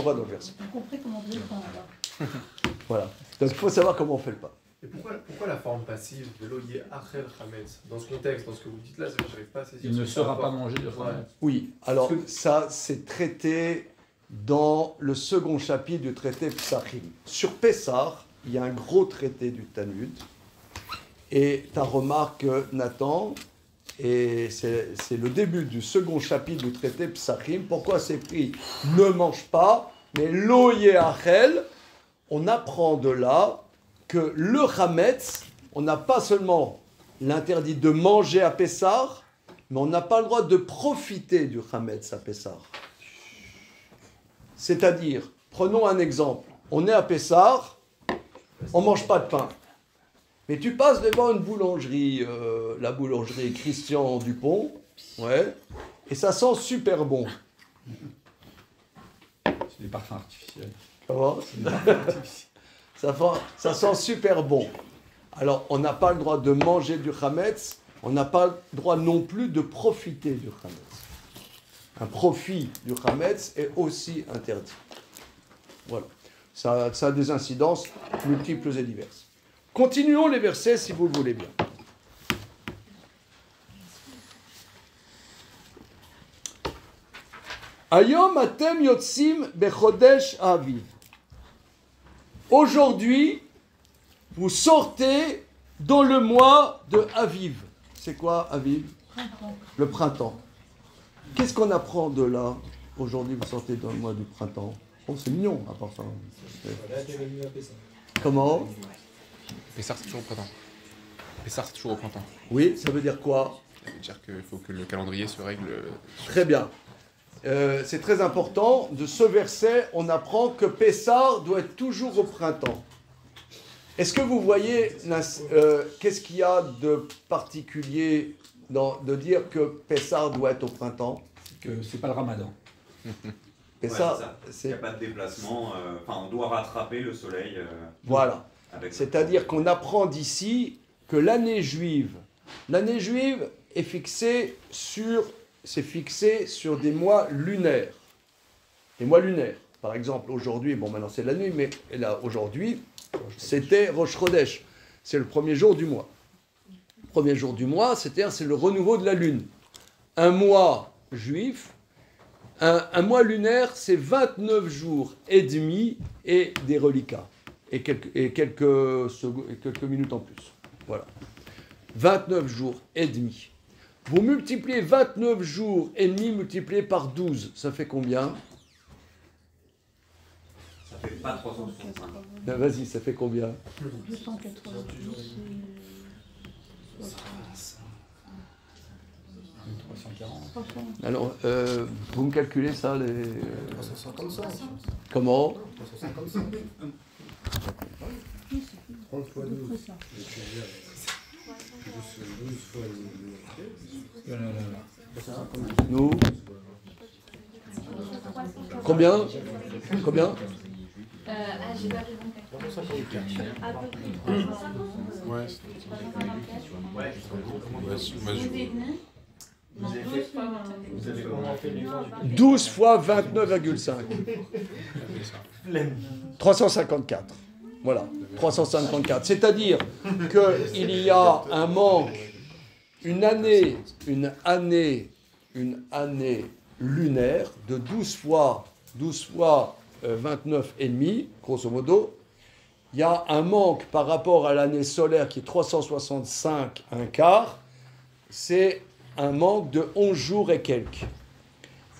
compris comment on faisait le pain là. Voilà. Donc il faut savoir comment on fait le pain. Et pourquoi la forme passive de l'olier Achel Chametz ? Dans ce contexte, dans ce que vous dites là, je n'arrive pas à saisir. Il ne sera pas mangé de chametz. Oui, alors ça c'est traité dans le second chapitre du traité Psachim. Sur Pessah, il y a un gros traité du Talmud. Et ta remarque, Nathan, et c'est le début du second chapitre du traité Psachim. Pourquoi c'est écrit « ne mange pas », mais « lo yeachel », on apprend de là que le chametz, on n'a pas seulement l'interdit de manger à Pessah, mais on n'a pas le droit de profiter du chametz à Pessah. C'est-à-dire, prenons un exemple, on est à Pessah, on ne mange pas de pain. Mais tu passes devant une boulangerie, la boulangerie Christian Dupont, ouais, et ça sent super bon. C'est des parfums artificiels. Comment ? Ça sent super bon. Alors, on n'a pas le droit de manger du chametz, on n'a pas le droit non plus de profiter du chametz. Un profit du chametz est aussi interdit. Voilà. Ça a des incidences multiples et diverses. Continuons les versets si vous le voulez bien. Ayom atem yotzim bechodesh aviv. Aujourd'hui, vous sortez dans le mois de Aviv. C'est quoi Aviv ? Le printemps. Qu'est-ce qu'on apprend de là ? Aujourd'hui, vous sortez dans le mois du printemps. Oh, c'est mignon, à part ça. Comment ? Pessah, c'est toujours au printemps. Pessah, c'est toujours au printemps. Oui, ça veut dire quoi ? Ça veut dire qu'il faut que le calendrier se règle. Très bien. C'est très important. De ce verset, on apprend que Pessah doit être toujours au printemps. Est-ce que vous voyez qu'est-ce qu'il y a de particulier de dire que Pessah doit être au printemps ? Que c'est pas le Ramadan. Pessah, il n'y a pas de déplacement. On doit rattraper le soleil. Voilà. C'est-à-dire qu'on apprend d'ici que l'année juive est fixée sur des mois lunaires. Les mois lunaires. Par exemple, aujourd'hui, bon maintenant c'est la nuit, mais là, aujourd'hui, c'était Rosh Chodesh. C'est le premier jour du mois. premier jour du mois, c'est-à-dire c'est le renouveau de la lune. Un mois juif, un mois lunaire, c'est 29 jours et demi et des reliquats. Et quelques minutes en plus. Voilà. 29 jours et demi. Vous multipliez 29 jours et demi multiplié par 12, ça fait combien? Ça fait pas 365. Vas-y, ça fait combien? 290. 340. Alors, vous me calculez ça, les... 355. Comment? 355. 30 fois 12. 12 fois 12. Nous? Combien? Combien? J'ai pas raison. Ouais, Vous avez comment fait les gens 12 fois 29,5. 354. Voilà, 354. C'est-à-dire qu'il y a un manque, une année lunaire de 12 fois 29,5, grosso modo. Il y a un manque par rapport à l'année solaire qui est 365, un quart. C'est un manque de 11 jours et quelques.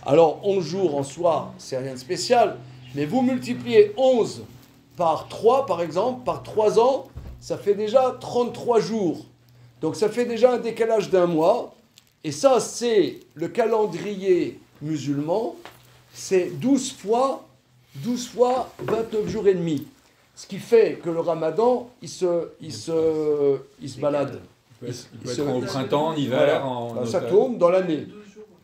Alors, 11 jours en soi, c'est rien de spécial, mais vous multipliez 11 par 3, par exemple, par 3 ans, ça fait déjà 33 jours. Donc, ça fait déjà un décalage d'un mois. Et ça, c'est le calendrier musulman, c'est 12 fois 29 jours et demi. Ce qui fait que le ramadan, il se balade. Il peut être au printemps, en hiver, voilà. Ça tourne dans l'année.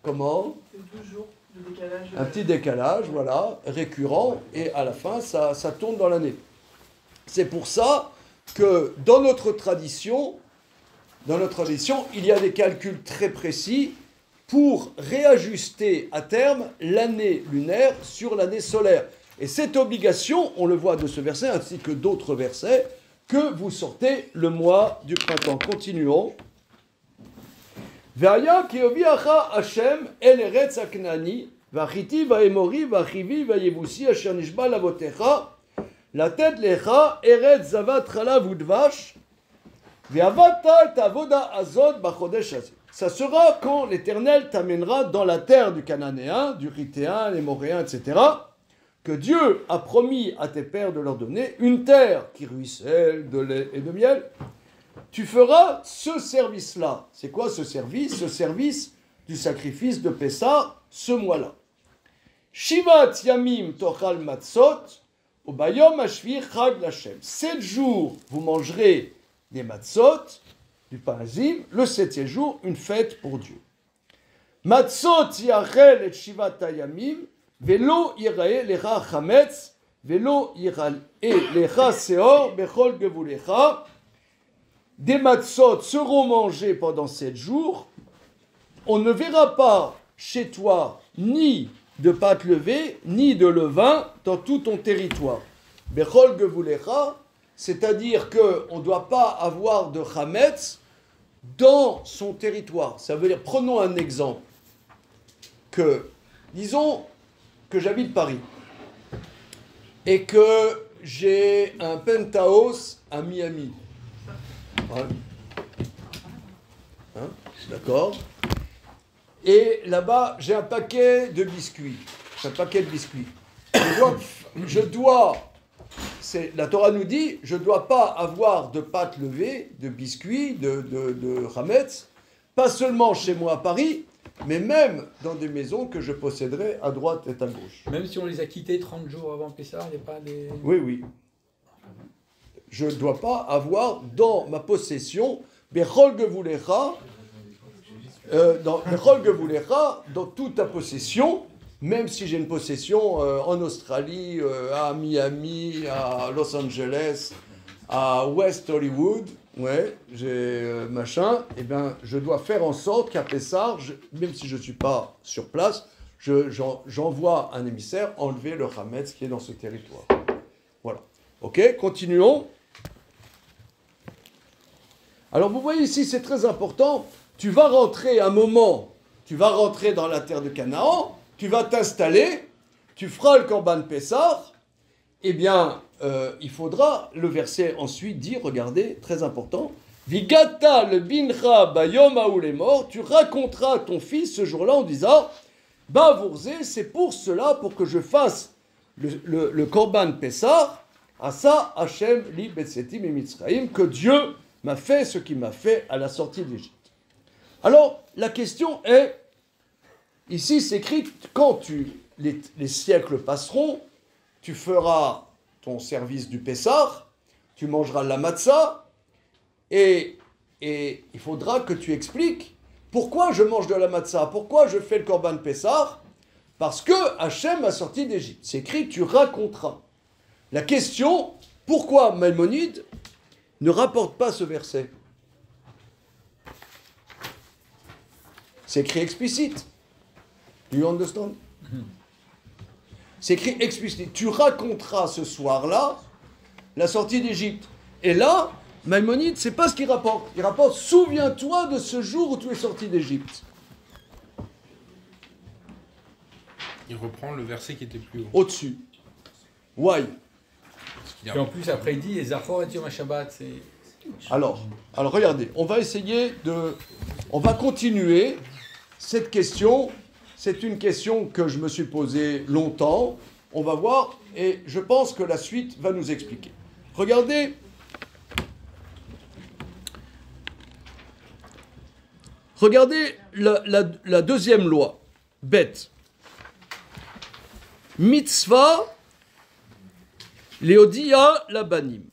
Comment? 12 jours de décalage. Un petit décalage, voilà, récurrent, et à la fin, ça tourne dans l'année. C'est pour ça que dans notre tradition, il y a des calculs très précis pour réajuster à terme l'année lunaire sur l'année solaire. Et cette obligation, on le voit de ce verset, ainsi que d'autres versets, que vous sortez le mois du printemps. Continuons. Ve'aya ki oviacha Hashem el eretz haknani v'achiti va'emori v'achivi va'yevusi asher nishba lavotecha latet lecha eretz zavat chalav udvash ve'avata et avoda azot b'chodesh hazeh. Ça sera quand l'Éternel t'amènera dans la terre du Cananéen, du Ritéen, les Moréens, etc., que Dieu a promis à tes pères de leur donner une terre qui ruisselle de lait et de miel. Tu feras ce service-là. C'est quoi ce service? Ce service du sacrifice de Pessah, ce mois-là. Shivat yamim tochal matzot, ubayom hashvi chag l'Hashem. 7 jours, vous mangerez des matzot, du pain azim, le 7e jour, une fête pour Dieu. Matzot yachel et shivat yamim, velo yirae lecha chametz, velo yirae lecha seor, bechol gevulecha. Des matzot seront mangés pendant 7 jours. On ne verra pas chez toi ni de pâte levée, ni de levain dans tout ton territoire. Bechol gevulecha, c'est-à-dire qu'on ne doit pas avoir de chametz dans son territoire. Ça veut dire, prenons un exemple, disons que j'habite Paris et que j'ai un penthouse à Miami. D'accord. Et là-bas, j'ai un paquet de biscuits. La Torah nous dit, je ne dois pas avoir de pâte levée, de biscuits, de chametz, pas seulement chez moi à Paris, mais même dans des maisons que je posséderai à droite et à gauche. Même si on les a quittés 30 jours avant Pessah, il n'y a pas des... Oui. Je ne dois pas avoir dans ma possession, Bechol Gevulecha, dans toute ta possession, même si j'ai une possession en Australie, à Miami, à Los Angeles, à West Hollywood, j'ai machin, et bien je dois faire en sorte qu'à Pessah, même si je ne suis pas sur place, j'envoie un émissaire enlever le chametz qui est dans ce territoire. Voilà. Ok, continuons. Alors vous voyez ici, c'est très important. Tu vas rentrer un moment, tu vas rentrer dans la terre de Canaan, tu vas t'installer, tu feras le Korban Pessah. Eh bien, il faudra, le verset ensuite dit, regardez, très important, Vigata le bincha bayom mort, tu raconteras à ton fils ce jour-là en disant, Bavourze, c'est pour cela, pour que je fasse le Korban Pessah, Asa Hashem li betsetim et Mitzraïm, que Dieu m'a fait ce qu'il m'a fait à la sortie d'Égypte. Alors, la question est, ici c'est écrit, quand les siècles passeront, tu feras ton service du Pessah, tu mangeras la matzah, et il faudra que tu expliques pourquoi je mange de la matzah, pourquoi je fais le Korban Pessah, parce que Hachem m'a sorti d'Égypte. C'est écrit, tu raconteras. La question, pourquoi Maïmonide ne rapporte pas ce verset? C'est écrit explicite. Do you understand? C'est écrit explicite. Tu raconteras ce soir-là la sortie d'Égypte. Et là, Maïmonide, c'est pas ce qu'il rapporte. Il rapporte, souviens-toi de ce jour où tu es sorti d'Égypte. Il reprend le verset qui était plus haut. Au-dessus. Why? Et en plus, après, il dit, les Zachor et Yom HaShabbat, c'est... Alors, regardez, on va continuer cette question. C'est une question que je me suis posée longtemps. On va voir, et je pense que la suite va nous expliquer. Regardez. Regardez la deuxième loi. Bête. Mitzvah Léodia Labanim.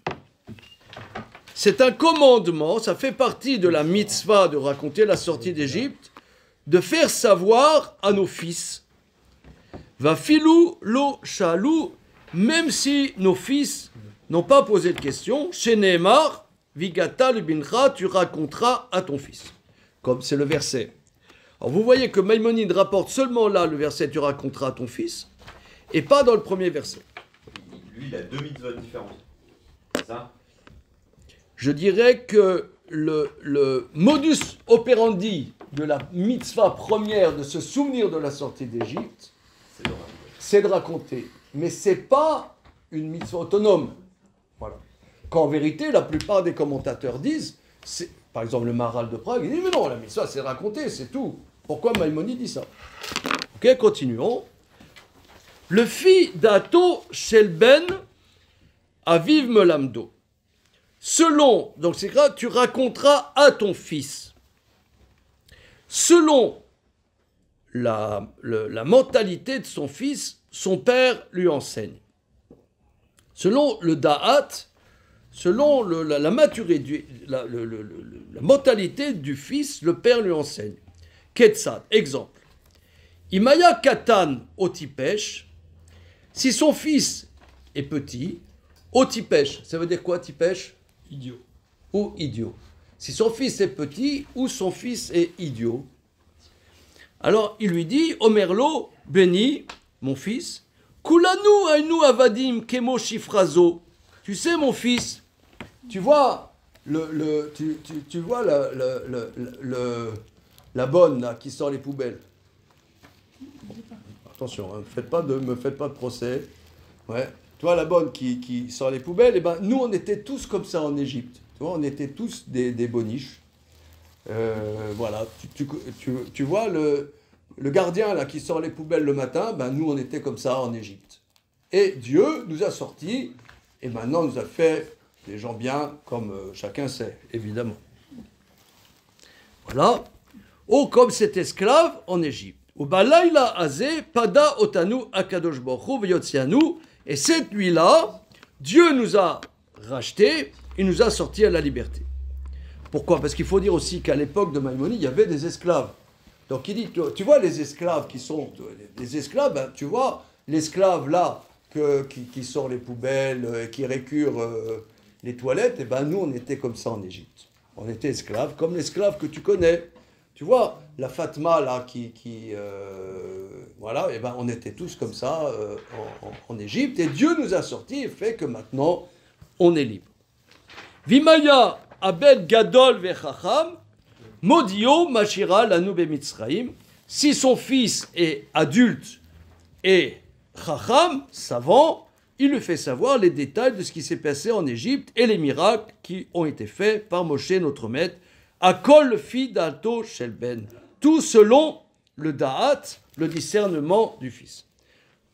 C'est un commandement, ça fait partie de la mitzvah de raconter la sortie d'Égypte, de faire savoir à nos fils, va filou lo shalou, même si nos fils n'ont pas posé de question, chez Nehemar, vigata le bincha, tu raconteras à ton fils. Comme c'est le verset. Alors vous voyez que Maïmonide rapporte seulement là le verset, tu raconteras à ton fils, et pas dans le premier verset. Lui, il a deux mitzvot différentes. C'est ça? Je dirais que le modus operandi de la mitzvah première de se souvenir de la sortie d'Égypte, c'est de raconter. Mais ce n'est pas une mitzvah autonome. Voilà. Qu'en vérité, la plupart des commentateurs disent, par exemple le Maharal de Prague, il dit mais non, la mitzvah c'est raconter, c'est tout. Pourquoi Maïmonide dit ça? Ok, continuons. Le fi d'Ato Shelben Aviv Melamdo. Selon, donc c'est grave, tu raconteras à ton fils. Selon la mentalité de son fils, son père lui enseigne. Selon le da'at, selon la maturité, la mentalité du fils, le père lui enseigne. Ketzad, exemple. Imaya katan otipesh, si son fils est petit, otipesh, ça veut dire quoi tipesh? Idiot. Ou idiot. Si son fils est petit ou son fils est idiot. Alors il lui dit, Omerlo, béni, mon fils, Kulanu ainu avadim kemo shifrazo. Tu sais mon fils, tu vois tu vois la bonne là, qui sort les poubelles. Attention, hein, me faites pas de procès. Ouais. Tu vois la bonne qui sort les poubelles, et ben nous on était tous comme ça en Égypte. Tu vois, on était tous des boniches. Voilà, tu vois le gardien là qui sort les poubelles le matin, ben nous on était comme ça en Égypte. Et Dieu nous a sortis, et maintenant nous a fait des gens bien, comme chacun sait, évidemment. Voilà. Oh, comme cet esclave en Égypte. Ubalayla azé pada otanu akadosh baruch hu v'yotzianu. Et cette nuit-là, Dieu nous a rachetés, il nous a sortis à la liberté. Pourquoi? Parce qu'il faut dire aussi qu'à l'époque de Maïmonide, il y avait des esclaves. Donc il dit, tu vois les esclaves qui sont des esclaves, ben, tu vois l'esclave là qui sort les poubelles, qui récure les toilettes, et ben nous on était comme ça en Égypte. On était esclaves, comme l'esclave que tu connais. Tu vois, la Fatma là voilà, et ben on était tous comme ça en Égypte, et Dieu nous a sortis et fait que maintenant on est libre. Vimaya Abel Gadol Vechacham, Modio Mashira Lanu Bemitzraim. Si son fils est adulte et Chacham, savant, il lui fait savoir les détails de ce qui s'est passé en Égypte et les miracles qui ont été faits par Moshe, notre maître, à Kol fi Dato Shelben. Tout selon le Da'at, le discernement du fils.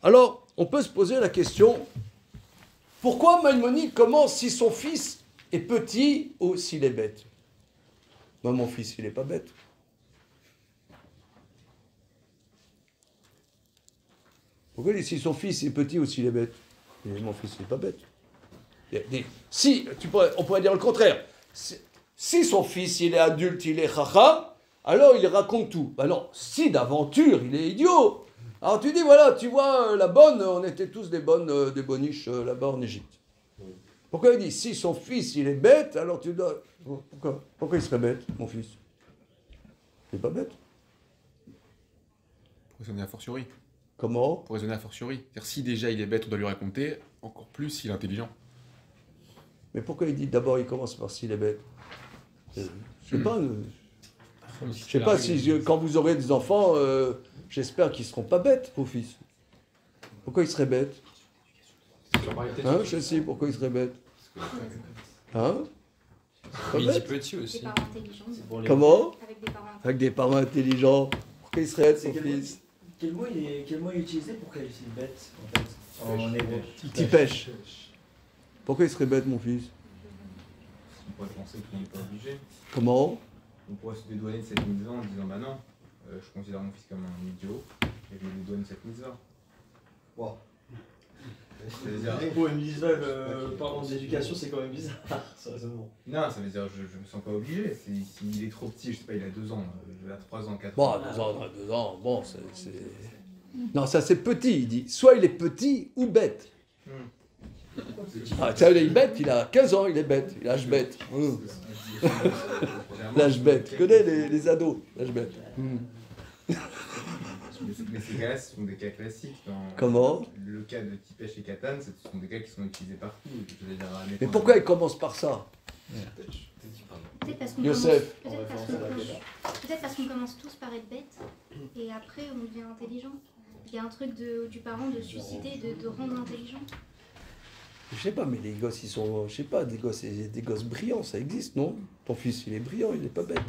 Alors, on peut se poser la question, pourquoi Maïmonide commence si son fils est petit ou s'il est bête? Moi, mon fils, il n'est pas bête. Pourquoi il dit si son fils est petit ou s'il est bête? Mon fils, il n'est pas bête. Si, on pourrait dire le contraire. Si son fils, il est adulte, il est chacham, alors il raconte tout. Alors, si d'aventure, il est idiot, alors tu dis, voilà, tu vois, la bonne, on était tous des boniches là-bas en Égypte. Pourquoi il dit, si son fils, il est bête, alors tu dois... Pourquoi il serait bête, mon fils? Il n'est pas bête. Pour raisonner a fortiori. Comment? Pour raisonner a fortiori. C'est-à-dire, si déjà il est bête, on doit lui raconter, encore plus s'il est intelligent. Mais pourquoi il dit d'abord, il commence par s'il est bête? Je sais pas. Je sais pas si quand vous aurez des enfants, j'espère qu'ils seront pas bêtes, vos fils. Pourquoi ils seraient bêtes? Hein, je sais pourquoi ils seraient bêtes. Hein? Il dit petit aussi. Des parents intelligents. Comment? Avec des parents Avec des parents intelligents. Pourquoi ils seraient bêtes, son fils? Quel mot est utilisé pour qualifier bête, en fait, en hébreu? Qui pêche. Pourquoi il serait bête, mon fils? On pourrait penser qu'il n'est pas obligé. Comment? On pourrait se dédouaner de cette mitzvah en disant bah non, je considère mon fils comme un idiot, et je me dédouane de cette mitzvah. Wow. C'est-à-dire... Pour une mitzvah, parlant d'éducation, c'est quand même bizarre, ce raisonnement. Non, ça veut dire je me sens pas obligé. S'il est trop petit, je sais pas, il a 2 ans, il a 3 ans, 4 ans. Bon, 2 ans, bon, c'est... Non, ça c'est petit, il dit. Soit il est petit ou bête. Ah, tu sais, il est bête, il a 15 ans, il est bête, il âge bête. L'âge bête, tu connais les ados, l'âge bête. Mais ces cas-là, ce sont des cas classiques. Comment? Le cas de Tipesh et Katan, ce sont des cas qui sont utilisés partout. Mais pourquoi il commence par ça? Peut-être parce qu'on Yosef. peut-être parce qu'on commence tous par être bête et après on devient intelligent. Il y a un truc du parent de susciter, de rendre intelligent. Je sais pas, mais les gosses, ils sont... Je sais pas, des gosses brillants, ça existe, non? Ton fils, il est brillant, il n'est pas bête.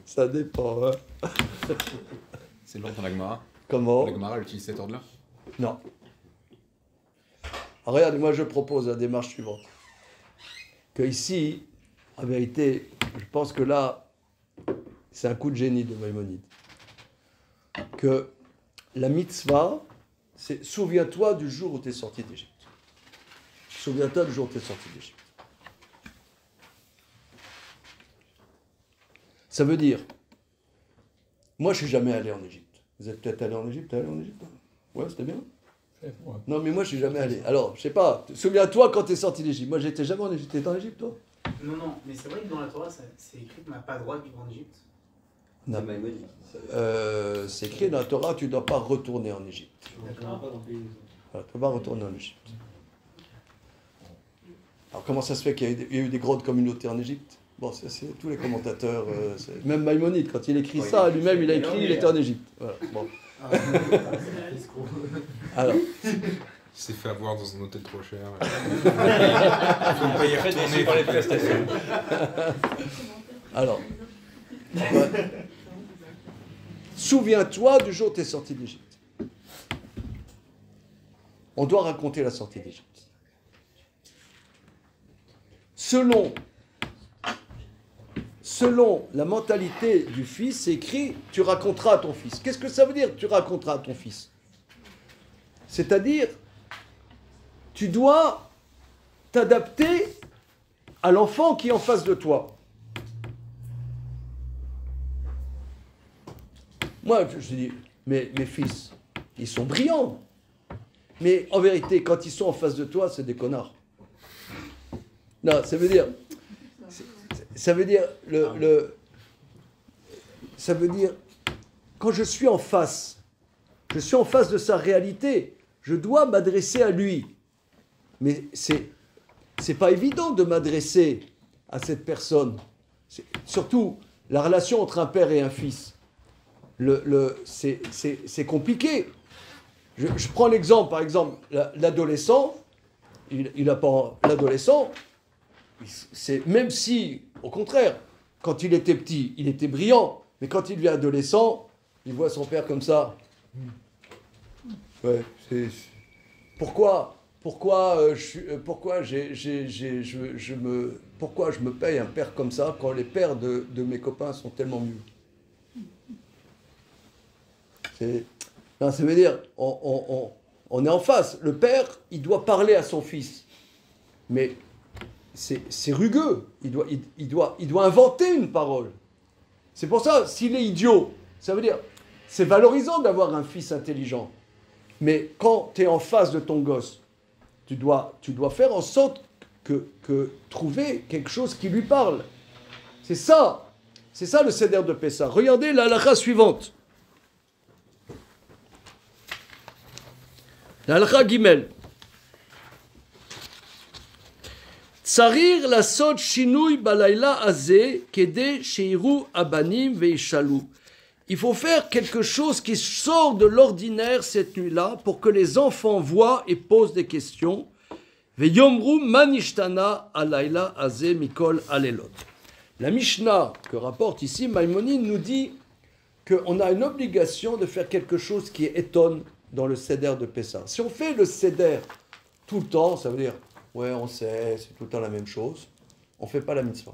Ça dépend, hein. C'est l'ordre de la Gemara. Comment? La Gemara utilise cet ordre-là? Non. Alors, regarde, moi je propose la démarche suivante. Que ici, en vérité, je pense que là, c'est un coup de génie de Maïmonide. Que la mitzvah, c'est souviens-toi du jour où tu es sorti d'Égypte. Souviens-toi du jour où tu es sorti d'Égypte. Ça veut dire, moi je suis jamais allé en Égypte. Vous êtes peut-être allé en Égypte? T'es allé en Égypte? Ouais, c'était bien. Non, mais moi je suis jamais allé. Alors, je sais pas, souviens-toi quand tu es sorti d'Égypte. Moi j'étais jamais en Égypte. T'étais en Égypte, toi? Non, mais c'est vrai que dans la Torah, c'est écrit qu'on n'a pas le droit de vivre en Égypte. Non, c'est écrit dans la Torah, tu ne dois pas retourner en Égypte. Voilà, tu ne dois pas retourner en Égypte. Alors comment ça se fait qu'il y a eu des grandes communautés en Égypte? Bon, c'est tous les commentateurs, même Maïmonide, quand il écrit ça, lui-même il a écrit, il était en Égypte. Voilà, bon. Alors. Il s'est fait avoir dans un hôtel trop cher. Il faut payer retourner par les prestations. Alors. Souviens-toi du jour où tu es sorti d'Égypte. On doit raconter la sortie d'Égypte. Selon la mentalité du fils, c'est écrit, tu raconteras à ton fils. Qu'est-ce que ça veut dire, tu raconteras à ton fils? C'est-à-dire, tu dois t'adapter à l'enfant qui est en face de toi. Moi, je dis, mes fils, ils sont brillants. Mais en vérité, quand ils sont en face de toi, c'est des connards. Non, ça veut dire... Ça veut dire ça veut dire quand je suis en face de sa réalité, je dois m'adresser à lui. mais c'est pas évident de m'adresser à cette personne. Surtout, la relation entre un père et un fils. C'est compliqué. Je prends l'exemple, par exemple, l'adolescent, il a pas l'adolescent, même si, au contraire, quand il était petit, il était brillant, mais quand il devient adolescent, il voit son père comme ça. Ouais, pourquoi je me paye un père comme ça quand les pères de mes copains sont tellement mieux? Ça veut dire, on est en face. Le père, il doit parler à son fils. Mais c'est rugueux. Il doit inventer une parole. C'est pour ça, s'il est idiot, ça veut dire, c'est valorisant d'avoir un fils intelligent. Mais quand tu es en face de ton gosse, tu dois faire en sorte que trouver quelque chose qui lui parle. C'est ça le Seder de Pessah. Regardez la halakha suivante. La halakha Gimel. Tsarir la sod shinui balayla azeh kede sheiru abanim veishalu. Il faut faire quelque chose qui sort de l'ordinaire cette nuit-là pour que les enfants voient et posent des questions. Veyomru manishtana alayla azeh mikol alelot. La Mishnah que rapporte ici Maïmonide nous dit qu'on a une obligation de faire quelque chose qui étonne dans le Seder de Pessah. Si on fait le Seder tout le temps, ça veut dire, ouais, on sait, c'est tout le temps la même chose, on ne fait pas la mitzvah.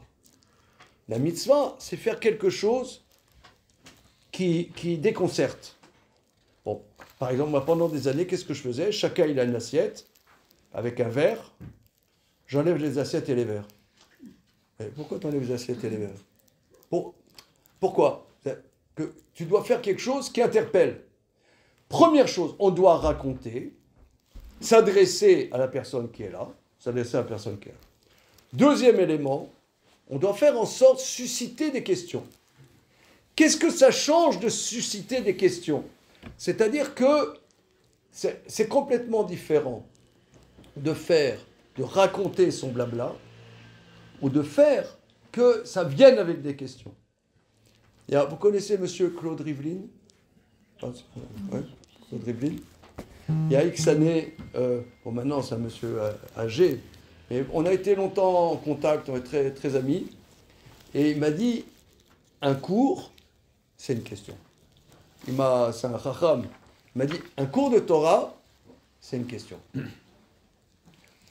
La mitzvah, c'est faire quelque chose qui déconcerte. Bon, par exemple, moi, pendant des années, qu'est-ce que je faisais? Chacun, il a une assiette, avec un verre, j'enlève les assiettes et les verres. Et pourquoi tu enlèves les assiettes et les verres? Pourquoi? Que tu dois faire quelque chose qui interpelle. Première chose, on doit raconter, s'adresser à la personne qui est là, Deuxième élément, on doit faire en sorte de susciter des questions. Qu'est-ce que ça change de susciter des questions? C'est-à-dire que c'est complètement différent de raconter son blabla, ou de faire que ça vienne avec des questions. Vous connaissez monsieur Claude Rivlin? Claude Rivlin. Il y a X années, maintenant c'est un monsieur âgé, mais on a été longtemps en contact, on est très, très amis, et il m'a dit, un cours, c'est une question. C'est un chacham. Il m'a dit, un cours de Torah, c'est une question.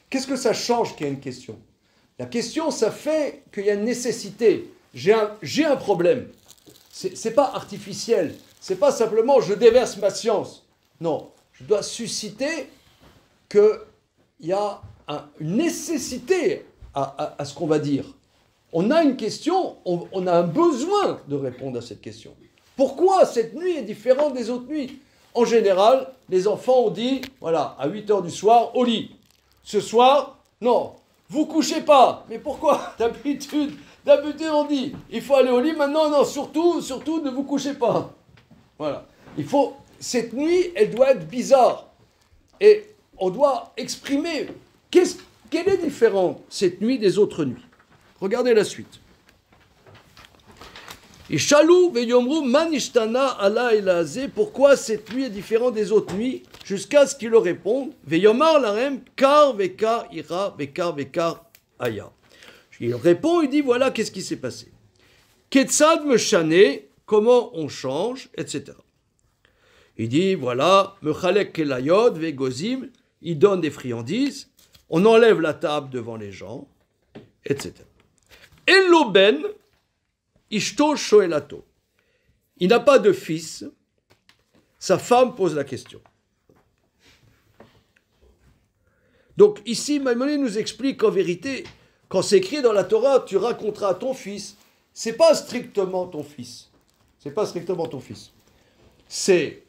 Qu'est-ce que ça change qu'il y ait une question? La question, ça fait qu'il y a une nécessité. J'ai un problème. C'est pas artificiel. C'est pas simplement je déverse ma science. Non, je dois susciter qu'il y a une nécessité à ce qu'on va dire. On a une question, on a un besoin de répondre à cette question. Pourquoi cette nuit est différente des autres nuits? En général, les enfants ont dit, voilà, à 8h du soir, au lit. Ce soir, non, vous couchez pas. Mais pourquoi? D'habitude, on dit, il faut aller au lit. Maintenant, non, surtout, ne vous couchez pas. Voilà. Cette nuit, elle doit être bizarre. Et on doit exprimer quelle est différente cette nuit des autres nuits. Regardez la suite. Ishalou veyomru manishtana ala elaze. Pourquoi cette nuit est différente des autres nuits? Jusqu'à ce qu'il leur réponde. Veyomar larem kar vekar ira vekar vekar aya. Il répond, il dit voilà qu'est-ce qui s'est passé. Ketzad meshane, comment on change, etc. Il dit voilà mechalek kelayod vegozim, il donne des friandises, on enlève la table devant les gens, etc. Eloben ishto shoelato. Il n'a pas de fils. Sa femme pose la question. Donc ici, Maïmonide nous explique qu'en vérité, quand c'est écrit dans la Torah, tu raconteras à ton fils, c'est pas strictement ton fils. C'est pas strictement ton fils. C'est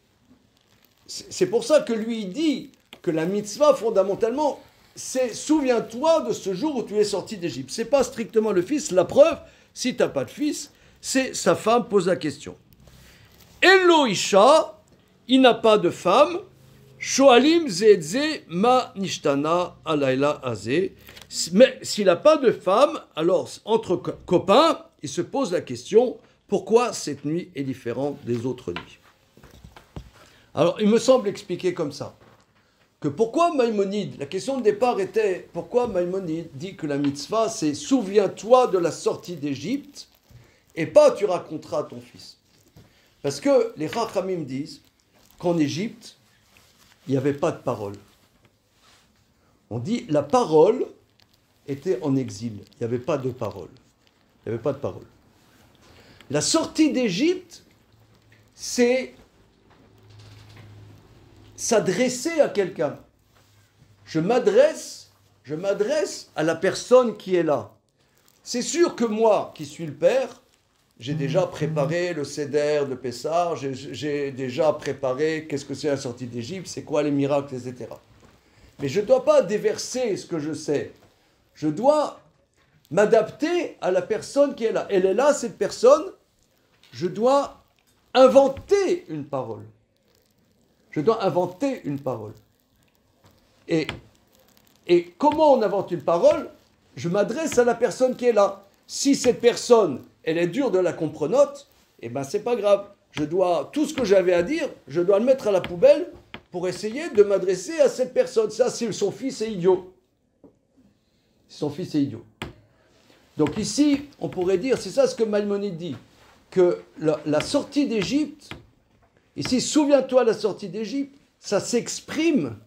pour ça que lui il dit que la mitzvah fondamentalement, c'est souviens-toi de ce jour où tu es sorti d'Égypte. C'est pas strictement le fils. La preuve, si tu n'as pas de fils, c'est sa femme pose la question. Elo Isha, il n'a pas de femme. Shoalim Zedze Ma Nishtana Alayla Aze. Mais s'il n'a pas de femme, alors entre copains, il se pose la question pourquoi cette nuit est différente des autres nuits. Alors il me semble expliquer comme ça que pourquoi Maïmonide, la question de départ était pourquoi Maïmonide dit que la mitzvah c'est souviens-toi de la sortie d'Égypte et pas tu raconteras à ton fils. Parce que les Chachamim disent qu'en Égypte, il n'y avait pas de parole. On dit la parole était en exil. Il n'y avait pas de parole. Il n'y avait pas de parole. La sortie d'Égypte, c'est s'adresser à quelqu'un. Je m'adresse à la personne qui est là. C'est sûr que moi, qui suis le père, j'ai déjà préparé le Seder de Pessah, j'ai déjà préparé qu'est-ce que c'est la sortie d'Égypte, c'est quoi les miracles, etc. Mais je ne dois pas déverser ce que je sais. Je dois m'adapter à la personne qui est là. Elle est là, cette personne, je dois inventer une parole. Je dois inventer une parole. Et comment on invente une parole? Je m'adresse à la personne qui est là. Si cette personne, elle est dure de la comprenote, eh bien c'est pas grave. Tout ce que j'avais à dire, je dois le mettre à la poubelle pour essayer de m'adresser à cette personne. Ça, c'est son fils est idiot. Son fils est idiot. Donc ici, on pourrait dire, c'est ça ce que Maïmonide dit, que la sortie d'Égypte, ici, souviens-toi de la sortie d'Égypte, ça s'exprime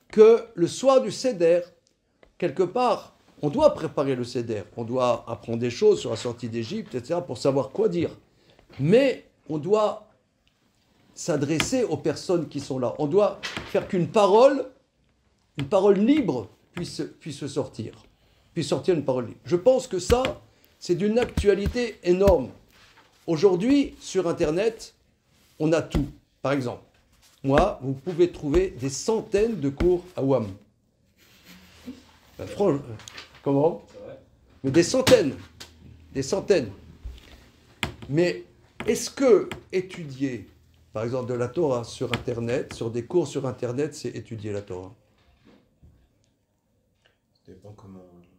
que le soir du Seder, quelque part, on doit préparer le Seder, on doit apprendre des choses sur la sortie d'Égypte, etc., pour savoir quoi dire. Mais on doit s'adresser aux personnes qui sont là. On doit faire qu'une parole libre puisse sortir. Puisse sortir une parole libre. Je pense que ça, c'est d'une actualité énorme. Aujourd'hui, sur Internet, on a tout. Par exemple, moi, vous pouvez trouver des centaines de cours à WAM. Franchement, comment? Mais des centaines. Mais est-ce que étudier, par exemple, de la Torah sur Internet, sur des cours sur Internet, c'est étudier la Torah? Ça dépend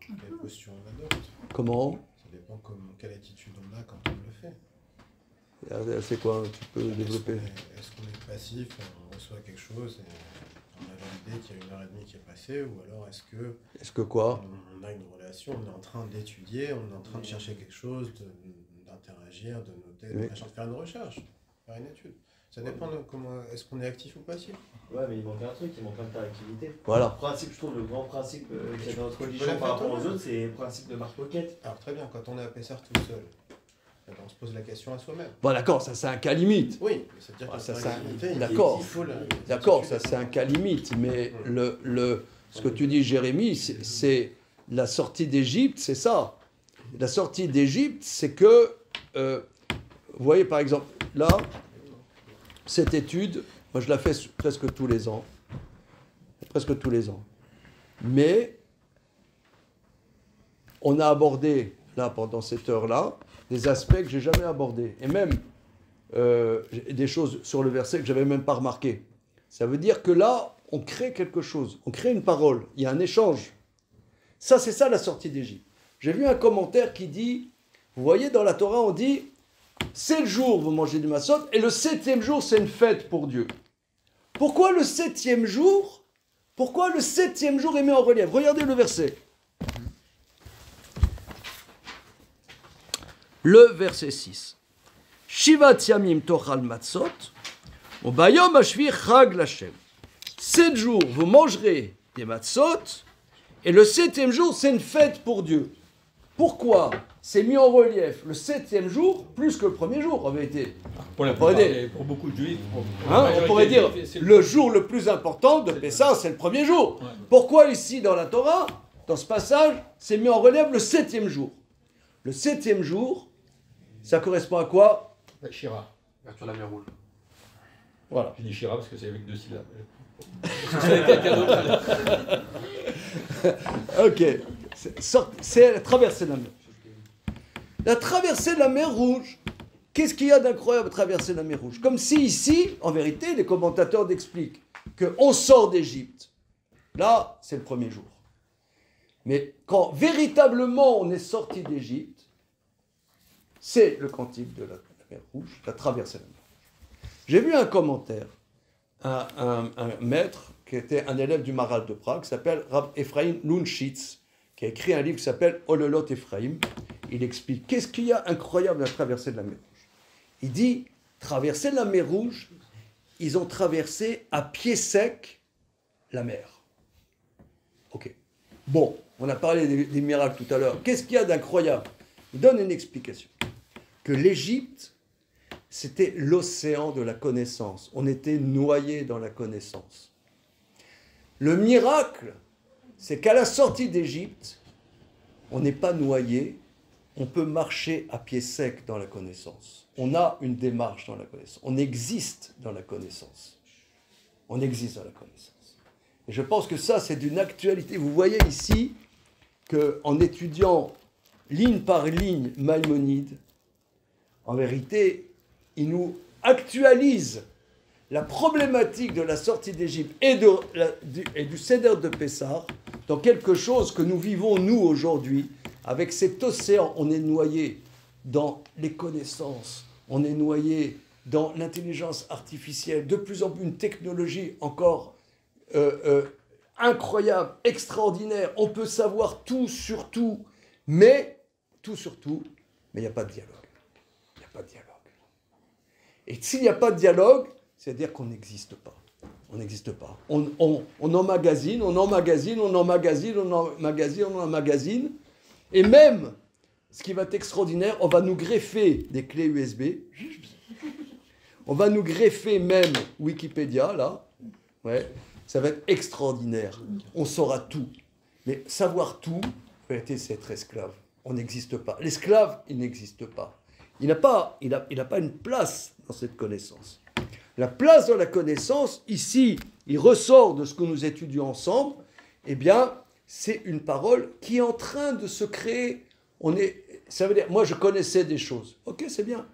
quelle posture on adopte. Comment? Ça dépend quelle attitude on a quand on le fait. C'est quoi? Tu peux développer? Est-ce qu'on est passif, on reçoit quelque chose et on a validé qu'il y a 1h30 qui est passée, ou alors est-ce que quoi? On a une relation, on est en train d'étudier, on est en train de chercher quelque chose, d'interagir, de noter, de faire une recherche, faire une étude. Ça dépend de comment est-ce qu'on est actif ou passif. Ouais, mais il manque un truc, il manque l'interactivité. Voilà. Le principe, je trouve, le grand principe qu'il y a dans notre religion par rapport aux autres, c'est le principe de Marc Pocket. Alors très bien, quand on est à Pessah tout seul, on se pose la question à soi-même. Bon, d'accord, ça c'est un cas limite. Oui, c'est-à-dire que d'accord, d'accord, ça c'est un cas limite, mais ce que tu dis, Jérémie, c'est la sortie d'Égypte, c'est ça. La sortie d'Égypte, c'est que, vous voyez par exemple, là, cette étude, moi je la fais presque tous les ans. Mais on a abordé, là, pendant cette heure-là, des aspects que j'ai jamais abordés. Et même des choses sur le verset que j'avais même pas remarqué. Ça veut dire que là, on crée quelque chose, on crée une parole, il y a un échange. Ça, c'est ça la sortie d'Égypte. J'ai vu un commentaire qui dit, vous voyez, dans la Torah, on dit, 7 jours vous mangez du matzot, et le 7e jour, c'est une fête pour Dieu. Pourquoi le 7e jour est mis en relief? Regardez le verset. Le verset 6. Shivat yamim tochal matzot, ubayom hashvi chag lashem. 7 jours, vous mangerez des matzot, et le 7e jour, c'est une fête pour Dieu. Pourquoi c'est mis en relief le 7e jour plus que le premier jour, en vérité? Pour beaucoup de juifs. On pourrait dire le jour le plus important de Pessah, c'est le premier jour. Ouais. Pourquoi ici, dans la Torah, dans ce passage, c'est mis en relief le 7e jour? Le 7e jour, ça correspond à quoi? La Shira, l'ouverture de la mer Rouge. Voilà. Je dis Shira parce que c'est avec 2 syllabes. Ok. C'est la traversée de la mer. La traversée de la mer Rouge. Qu'est-ce qu'il y a d'incroyable à traverser la mer Rouge? Comme si ici, en vérité, les commentateurs expliquent qu'on sort d'Égypte, là, c'est le premier jour. Mais quand véritablement on est sorti d'Égypte, c'est le cantique de la mer Rouge, la traversée de la mer Rouge. J'ai vu un commentaire, un maître qui était un élève du Maral de Prague, qui s'appelle Rav Ephraim Lunchitz, qui a écrit un livre qui s'appelle Ololot Ephraim. Il explique qu'est-ce qu'il y a incroyable à la traversée de la mer Rouge. Il dit, traverser la mer Rouge, ils ont traversé à pied sec la mer. Ok. Bon, on a parlé des miracles tout à l'heure. Qu'est-ce qu'il y a d'incroyable? Il donne une explication. Que l'Égypte, c'était l'océan de la connaissance. On était noyé dans la connaissance. Le miracle, c'est qu'à la sortie d'Égypte, on n'est pas noyé, on peut marcher à pied sec dans la connaissance. On a une démarche dans la connaissance. On existe dans la connaissance. On existe dans la connaissance. Et je pense que ça, c'est d'une actualité. Vous voyez ici qu'en étudiant ligne par ligne Maïmonide, en vérité, il nous actualise la problématique de la sortie d'Égypte et du Seder de Pessah dans quelque chose que nous vivons, nous, aujourd'hui, avec cet océan. On est noyé dans les connaissances, on est noyé dans l'intelligence artificielle, de plus en plus une technologie encore incroyable, extraordinaire. On peut savoir tout sur tout, mais tout sur tout, mais il n'y a pas de dialogue. Il n'y a pas de dialogue. Et s'il n'y a pas de dialogue, c'est-à-dire qu'on n'existe pas. On n'existe pas. On emmagasine, on emmagasine, on emmagasine, on emmagasine, on emmagasine. Et même, ce qui va être extraordinaire, on va nous greffer des clés USB. On va nous greffer même Wikipédia, là. Ouais. Ça va être extraordinaire. On saura tout. Mais savoir tout, en réalité, c'est être esclave. On n'existe pas. L'esclave, il n'existe pas. Il n'a pas une place dans cette connaissance. La place dans la connaissance, ici, il ressort de ce que nous étudions ensemble, eh bien, c'est une parole qui est en train de se créer. Ça veut dire, moi, je connaissais des choses. Ok, c'est bien.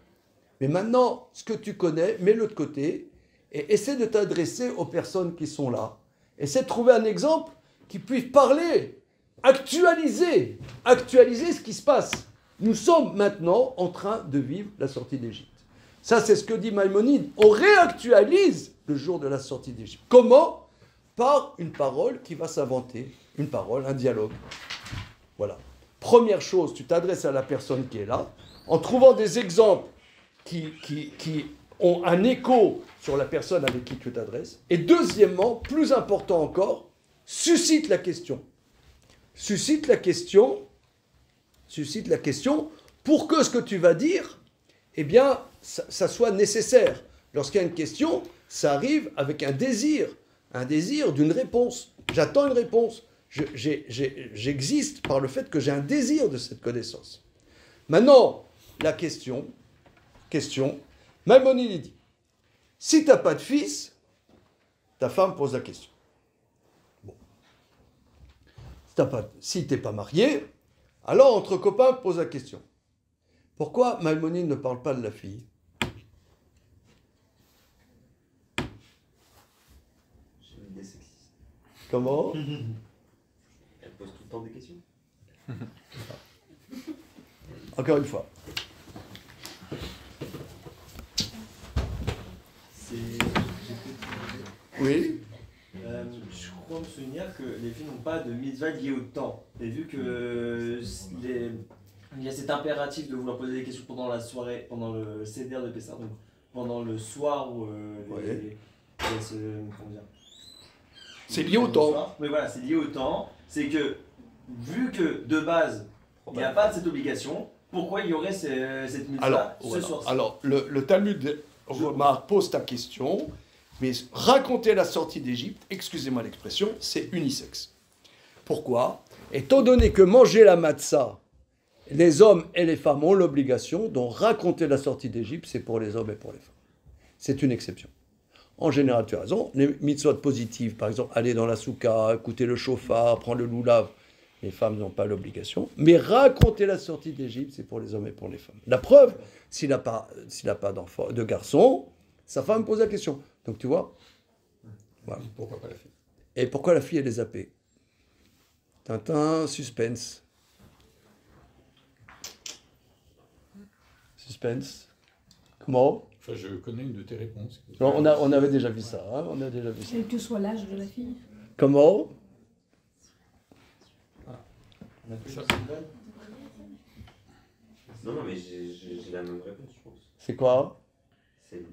Mais maintenant, ce que tu connais, mets-le de côté et essaie de t'adresser aux personnes qui sont là. Essaie de trouver un exemple qui puisse parler, actualiser ce qui se passe. Nous sommes maintenant en train de vivre la sortie d'Égypte. Ça, c'est ce que dit Maïmonide. On réactualise le jour de la sortie d'Égypte. Comment? Par une parole qui va s'inventer. Une parole, un dialogue. Voilà. Première chose, tu t'adresses à la personne qui est là, en trouvant des exemples qui ont un écho sur la personne avec qui tu t'adresses. Et deuxièmement, plus important encore, suscite la question. Suscite la question pour que ce que tu vas dire, eh bien, ça soit nécessaire. Lorsqu'il y a une question, ça arrive avec un désir d'une réponse. J'attends une réponse. J'existe par le fait que j'ai un désir de cette connaissance. Maintenant, la question, Maïmonide dit, si tu n'as pas de fils, ta femme pose la question. Bon. Si tu n'es pas marié, alors entre copains, pose la question. Pourquoi Maïmonide ne parle pas de la fille? J'ai une idée sexiste. Comment? Elle pose tout le temps des questions. Encore une fois. Oui. Je crois me souvenir que les filles n'ont pas de mitzvah lié au temps. Et vu que il y a cet impératif de vouloir poser des questions pendant la soirée, pendant le Seder de Pessah, donc pendant le soir où comment dire, c'est lié au temps. Mais voilà, c'est lié au temps. C'est que, vu que de base, il n'y a pas de cette obligation, pourquoi il y aurait cette mitzvah ce soir-ci? Alors, le Talmud pose ta question, mais raconter la sortie d'Égypte, excusez-moi l'expression, c'est unisexe. Pourquoi? Étant donné que manger la matzah, les hommes et les femmes ont l'obligation, donc raconter la sortie d'Égypte, c'est pour les hommes et pour les femmes. C'est une exception. En général, tu as raison, les mitzvot positives, par exemple, aller dans la soukha, écouter le chauffard, prendre le loulav, les femmes n'ont pas l'obligation. Mais raconter la sortie d'Égypte, c'est pour les hommes et pour les femmes. La preuve, s'il n'a pas de garçon, sa femme pose la question. Donc tu vois, Voilà. Pourquoi pas la fille? Et pourquoi la fille, elle est zappée? Tintin, suspense. Suspense. Comment? Enfin, je connais une de tes réponses. Non, on avait déjà vu ça. Hein, on a déjà vu ça. Quel que soit l'âge de la fille. Comment? Non, mais j'ai la même réponse, je pense. C'est quoi? C'est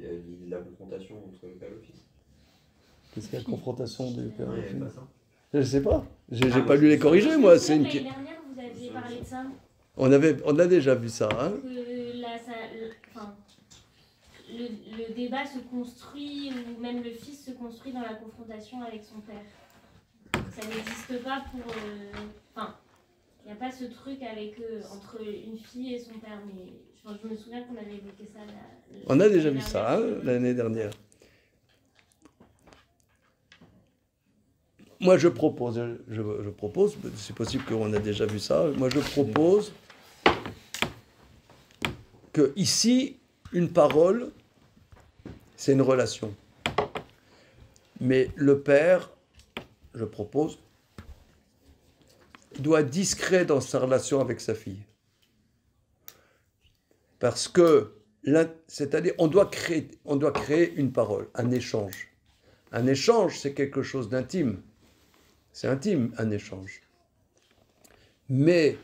la confrontation entre le père et le fils. Qu'est-ce qu'il y a, confrontation du père et Ouais, le il y avait fils? pas ça. Je sais pas. J'ai pas lu les corriger, moi. C'est une... L'année dernière, vous aviez parlé de ça. On a déjà vu ça. Hein. Que le débat se construit, ou même le fils se construit dans la confrontation avec son père. Ça n'existe pas pour... Enfin, il n'y a pas ce truc avec entre une fille et son père, mais je me souviens qu'on avait évoqué ça. On a déjà vu ça hein, l'année dernière. Moi, je propose, c'est possible qu'on a déjà vu ça, moi je propose que ici, une parole, c'est une relation. Mais le père, je propose, doit être discret dans sa relation avec sa fille. Parce que, c'est-à-dire, on doit créer une parole, un échange. Un échange, c'est quelque chose d'intime. C'est intime, un échange. Mais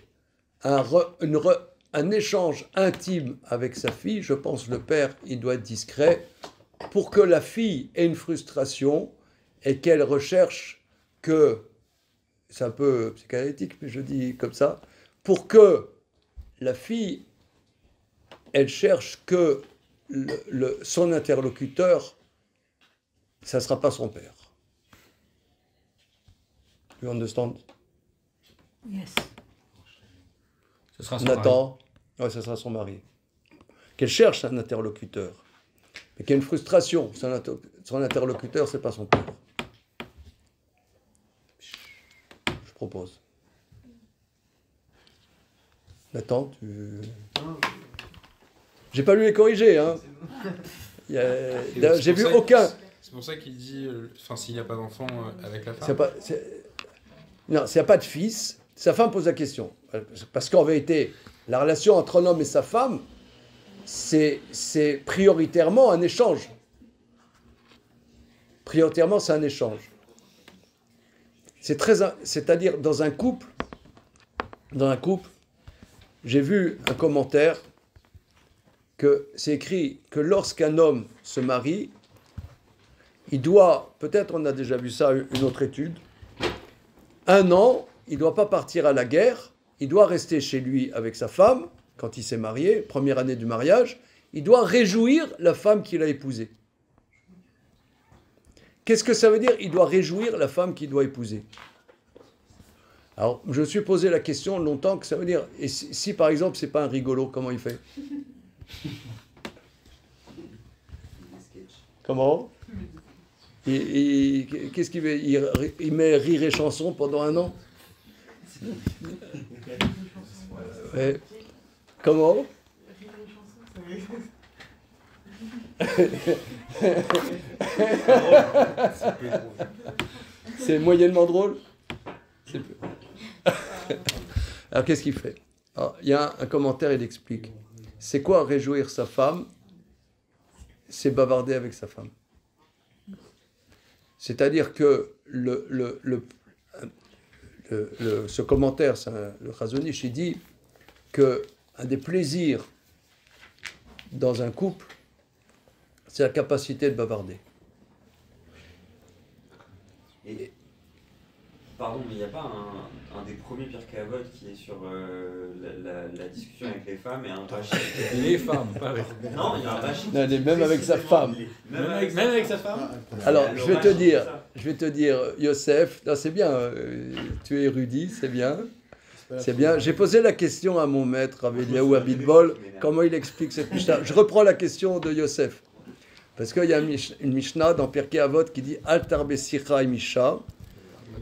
un échange intime avec sa fille, je pense le père, il doit être discret pour que la fille ait une frustration et qu'elle recherche que, c'est un peu psychanalytique, mais je dis comme ça, pour que la fille, elle cherche que son interlocuteur, ça ne sera pas son père. You understand? Yes. Ce sera son Nathan, ouais, ce sera son mari. Qu'elle cherche un interlocuteur, mais qu'il y a une frustration. Son interlocuteur, c'est pas son père. Je propose. Nathan, tu... J'ai pas lu les corriger, hein. J'ai vu aucun... C'est pour ça qu'il dit, enfin, s'il n'y a pas d'enfant avec la femme. Non, s'il n'y a pas de fils, sa femme pose la question. Parce qu'en vérité, la relation entre un homme et sa femme, c'est prioritairement un échange. Prioritairement, c'est un échange. C'est-à-dire, dans un couple, j'ai vu un commentaire que c'est écrit que lorsqu'un homme se marie, il doit, peut-être on a déjà vu ça, une autre étude, 1 an, il ne doit pas partir à la guerre, il doit rester chez lui avec sa femme, quand il s'est marié, première année du mariage, il doit réjouir la femme qu'il a épousée. Qu'est-ce que ça veut dire? Il doit réjouir la femme qu'il doit épouser. Alors, je me suis posé la question longtemps, que ça veut dire, et si par exemple, c'est pas un rigolo, comment il fait? Comment? Qu'est-ce qu'il fait? Il met rire et chanson pendant 1 an? Ouais. Comment? C'est moyennement drôle. Alors qu'est-ce qu'il fait? Alors, il y a un commentaire, il explique. C'est quoi réjouir sa femme? C'est bavarder avec sa femme. C'est-à-dire que ce commentaire, le Chazonish, il dit qu'un des plaisirs dans un couple, c'est la capacité de bavarder. Et, pardon, mais il n'y a pas un des premiers Pirkei Avot qui est sur la discussion avec les femmes et un Rashi. Les femmes, pas avec... Non, il y a un Rashi. Même avec sa femme. Même avec sa femme. Alors, je vais te dire, Yosef, c'est bien, tu es érudit, c'est bien. C'est bien. J'ai posé la question à mon maître, Aveliaou Abitbol, comment il explique cette Mishnah. Je reprends la question de Yosef. Parce qu'il y a une Mishnah dans Pirkei Avot qui dit Al tarbe sicha misha.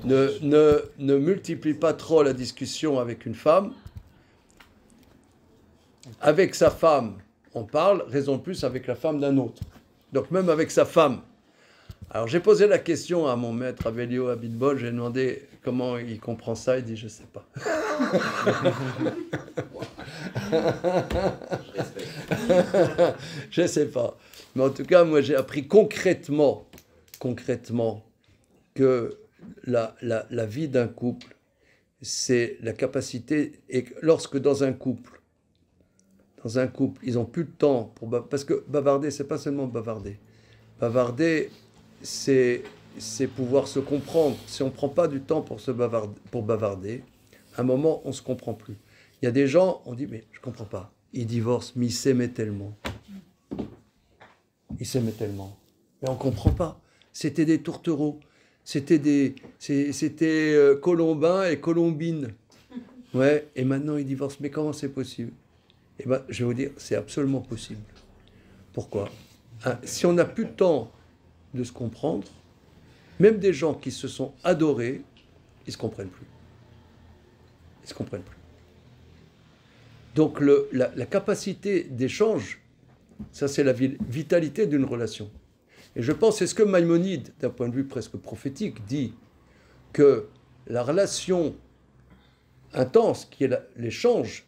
Ne multiplie pas trop la discussion avec une femme. Avec sa femme, on parle, raison de plus avec la femme d'un autre. Donc même avec sa femme. Alors j'ai posé la question à mon maître Abelio Abitbol, j'ai demandé comment il comprend ça, il dit je sais pas. Je sais pas. Mais en tout cas, moi j'ai appris concrètement que la vie d'un couple, c'est la capacité, et lorsque dans un couple, ils n'ont plus de temps pour parce que bavarder, c'est pas seulement bavarder. Bavarder, c'est pouvoir se comprendre. Si on ne prend pas du temps pour bavarder, à un moment, on ne se comprend plus. Il y a des gens, on dit, mais je ne comprends pas. Ils divorcent, mais ils s'aimaient tellement. Mais on ne comprend pas. C'était des tourtereaux. C'était Colombin et Colombine. Ouais, et maintenant, ils divorcent. Mais comment c'est possible? Eh bien, je vais vous dire, c'est absolument possible. Pourquoi? Si on n'a plus de temps de se comprendre, même des gens qui se sont adorés, ils ne se comprennent plus. Donc la capacité d'échange, ça c'est la vitalité d'une relation. Et je pense, c'est ce que Maïmonide, d'un point de vue presque prophétique, dit, que la relation intense, qui est l'échange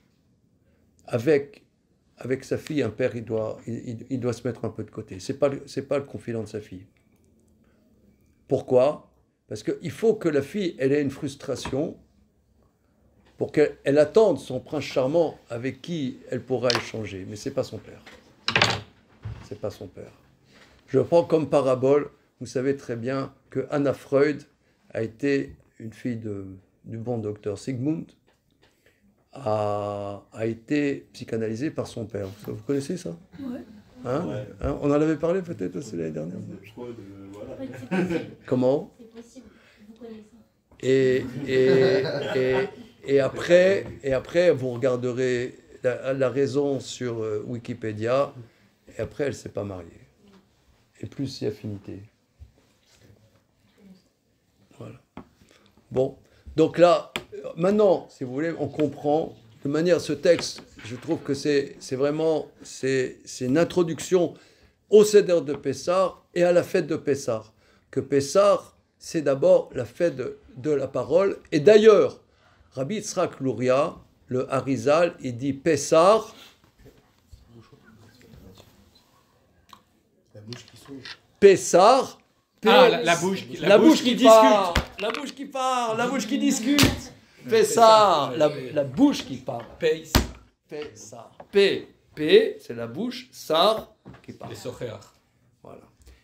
avec sa fille, un père, il doit se mettre un peu de côté. C'est pas le confident de sa fille. Pourquoi? Parce qu'il faut que la fille, elle ait une frustration pour qu'elle attende son prince charmant avec qui elle pourra échanger. Mais c'est pas son père. C'est pas son père. Je prends comme parabole, vous savez très bien que Anna Freud a été une fille du bon docteur Sigmund, a été psychanalysée par son père. Vous connaissez ça? Ouais. Hein? Ouais. Hein? On en avait parlé peut-être aussi l'année dernière. Voilà. C'est possible. Comment? C'est possible. Vous connaissez. Et après, vous regarderez la raison sur Wikipédia, et après, elle ne s'est pas mariée. Et plus si affinité. Voilà. Bon, donc là, maintenant, si vous voulez, on comprend de manière ce texte, je trouve que c'est vraiment une introduction au Seder de Pessah et à la fête de Pessah. Que Pessah, c'est d'abord la fête de la parole. Et d'ailleurs, Rabbi Yitzhak Luria, le Harizal, il dit Pessah. La bouche qui s'ouvre. Pessah. La bouche qui parle. La bouche qui parle. La bouche qui discute. Pessah. La bouche qui parle. Pessah. P, c'est la bouche. Sar, qui parle. Voilà.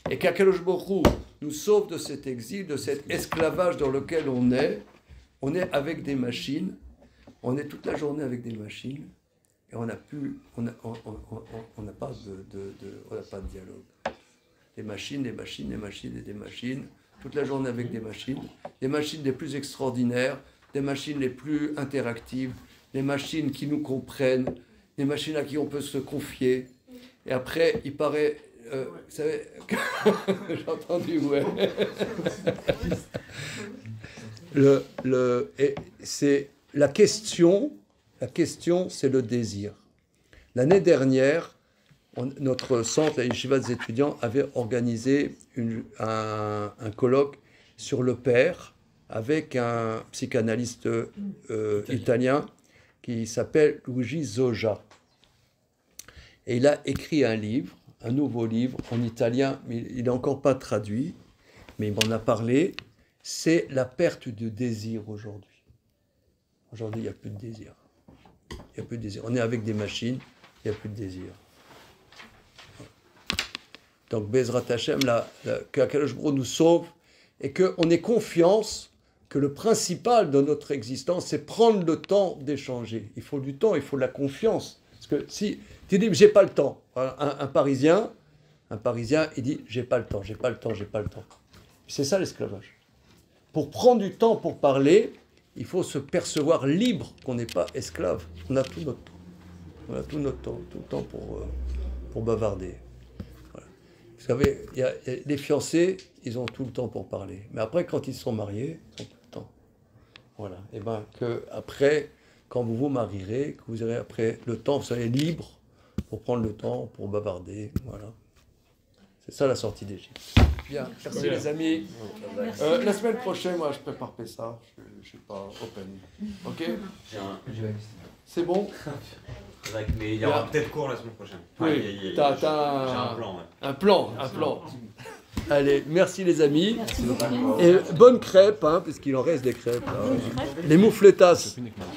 Et qu'Akadosh Baruch Hu nous sauve de cet exil, de cet esclavage dans lequel on est. On est avec des machines. On est toute la journée avec des machines. Et on n'a pas de dialogue. Des machines, des machines, des machines et des machines. Toute la journée avec des machines. Des machines les plus extraordinaires, des machines les plus interactives, des machines qui nous comprennent, des machines à qui on peut se confier. Et après, il paraît... vous savez... J'ai entendu, ouais. C'est la question, c'est le désir. L'année dernière, notre centre, la Yeshiva des étudiants, avait organisé un colloque sur le père avec un psychanalyste italien qui s'appelle Luigi Zoja. Et il a écrit un livre, un nouveau livre en italien, mais il n'est encore pas traduit, mais il m'en a parlé. C'est la perte de désir aujourd'hui. Aujourd'hui, il n'y a plus de désir. Il n'y a plus de désir. On est avec des machines, il n'y a plus de désir. Donc, Bezrat Hashem, qu'Akadosh Baruch Hu nous sauve et qu'on ait confiance que le principal de notre existence, c'est prendre le temps d'échanger. Il faut du temps, il faut de la confiance. Parce que si tu dis, j'ai pas le temps, un Parisien, il dit, j'ai pas le temps. C'est ça l'esclavage. Pour prendre du temps pour parler, il faut se percevoir libre, qu'on n'est pas esclave. On a tout notre temps. Tout le temps pour bavarder. Voilà. Vous savez, les fiancés, ils ont tout le temps pour parler. Mais après, quand ils sont mariés, ils n'ont plus le temps. Voilà. Et bien, que après, quand vous vous marierez, que vous aurez après le temps, vous serez libre pour prendre le temps pour bavarder. Voilà. C'est ça la sortie d'Égypte. Bien, merci les amis. Merci. La semaine prochaine, moi, je prépare ça. Je suis pas open. Ok? C'est bon? Mais il y aura peut-être cours la semaine prochaine. Oui, j'ai un plan. Ouais. Un plan. Allez, merci les amis. Merci beaucoup. Et bonne crêpe, hein, puisqu'il en reste des crêpes. Là. Les moufletas.